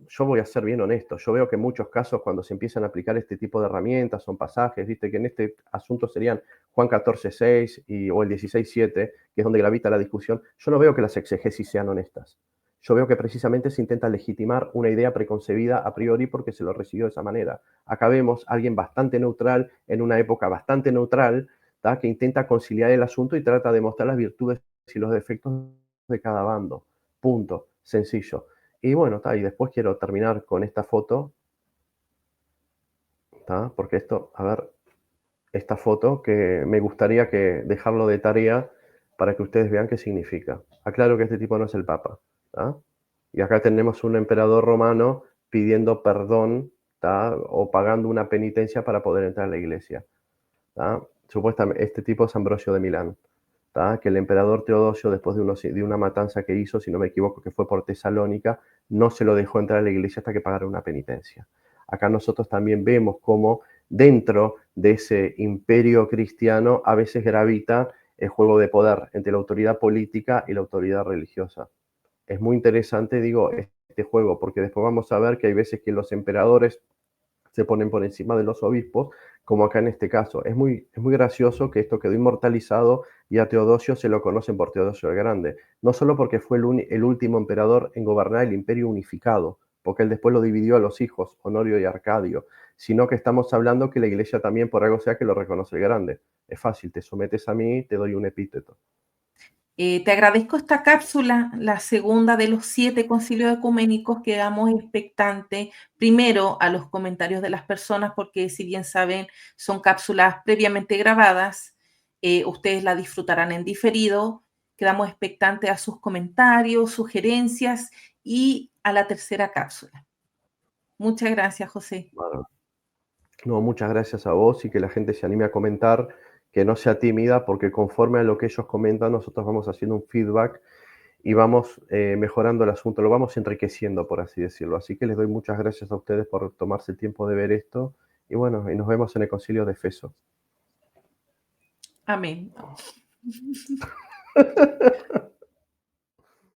yo voy a ser bien honesto, yo veo que en muchos casos cuando se empiezan a aplicar este tipo de herramientas, son pasajes, viste que en este asunto serían Juan 14:6 o el 16:7, que es donde gravita la discusión, yo no veo que las exegesis sean honestas. Yo veo que precisamente se intenta legitimar una idea preconcebida a priori porque se lo recibió de esa manera. Acá vemos a alguien bastante neutral, en una época bastante neutral, ¿tá? Que intenta conciliar el asunto y trata de mostrar las virtudes y los defectos de cada bando. Punto. Sencillo. Y bueno, y después quiero terminar con esta foto, porque esto, a ver, esta foto que me gustaría que dejarlo de tarea para que ustedes vean qué significa. Aclaro que este tipo no es el Papa. Y acá tenemos un emperador romano pidiendo perdón o pagando una penitencia para poder entrar a la iglesia. Supuestamente, este tipo es Ambrosio de Milán. Que el emperador Teodosio, después de una matanza que hizo, si no me equivoco, que fue por Tesalónica, no se lo dejó entrar a la iglesia hasta que pagara una penitencia. Acá nosotros también vemos cómo dentro de ese imperio cristiano a veces gravita el juego de poder entre la autoridad política y la autoridad religiosa. Es muy interesante, digo, este juego, porque después vamos a ver que hay veces que los emperadores se ponen por encima de los obispos, como acá en este caso. Es muy gracioso que esto quedó inmortalizado y a Teodosio se lo conocen por Teodosio el Grande, no solo porque fue el último emperador en gobernar el imperio unificado, porque él después lo dividió a los hijos, Honorio y Arcadio, sino que estamos hablando que la iglesia también por algo sea que lo reconoce el Grande. Es fácil, te sometes a mí, te doy un epíteto. Te agradezco esta cápsula, la segunda de los 7 concilios ecuménicos. Quedamos expectantes, primero, a los comentarios de las personas, porque si bien saben, son cápsulas previamente grabadas, ustedes la disfrutarán en diferido. Quedamos expectantes a sus comentarios, sugerencias y a la tercera cápsula. Muchas gracias, José. Bueno, no, muchas gracias a vos y que la gente se anime a comentar, que no sea tímida, porque conforme a lo que ellos comentan, nosotros vamos haciendo un feedback y vamos mejorando el asunto, lo vamos enriqueciendo, por así decirlo. Así que les doy muchas gracias a ustedes por tomarse el tiempo de ver esto y bueno, y nos vemos en el Concilio de Efeso. Amén.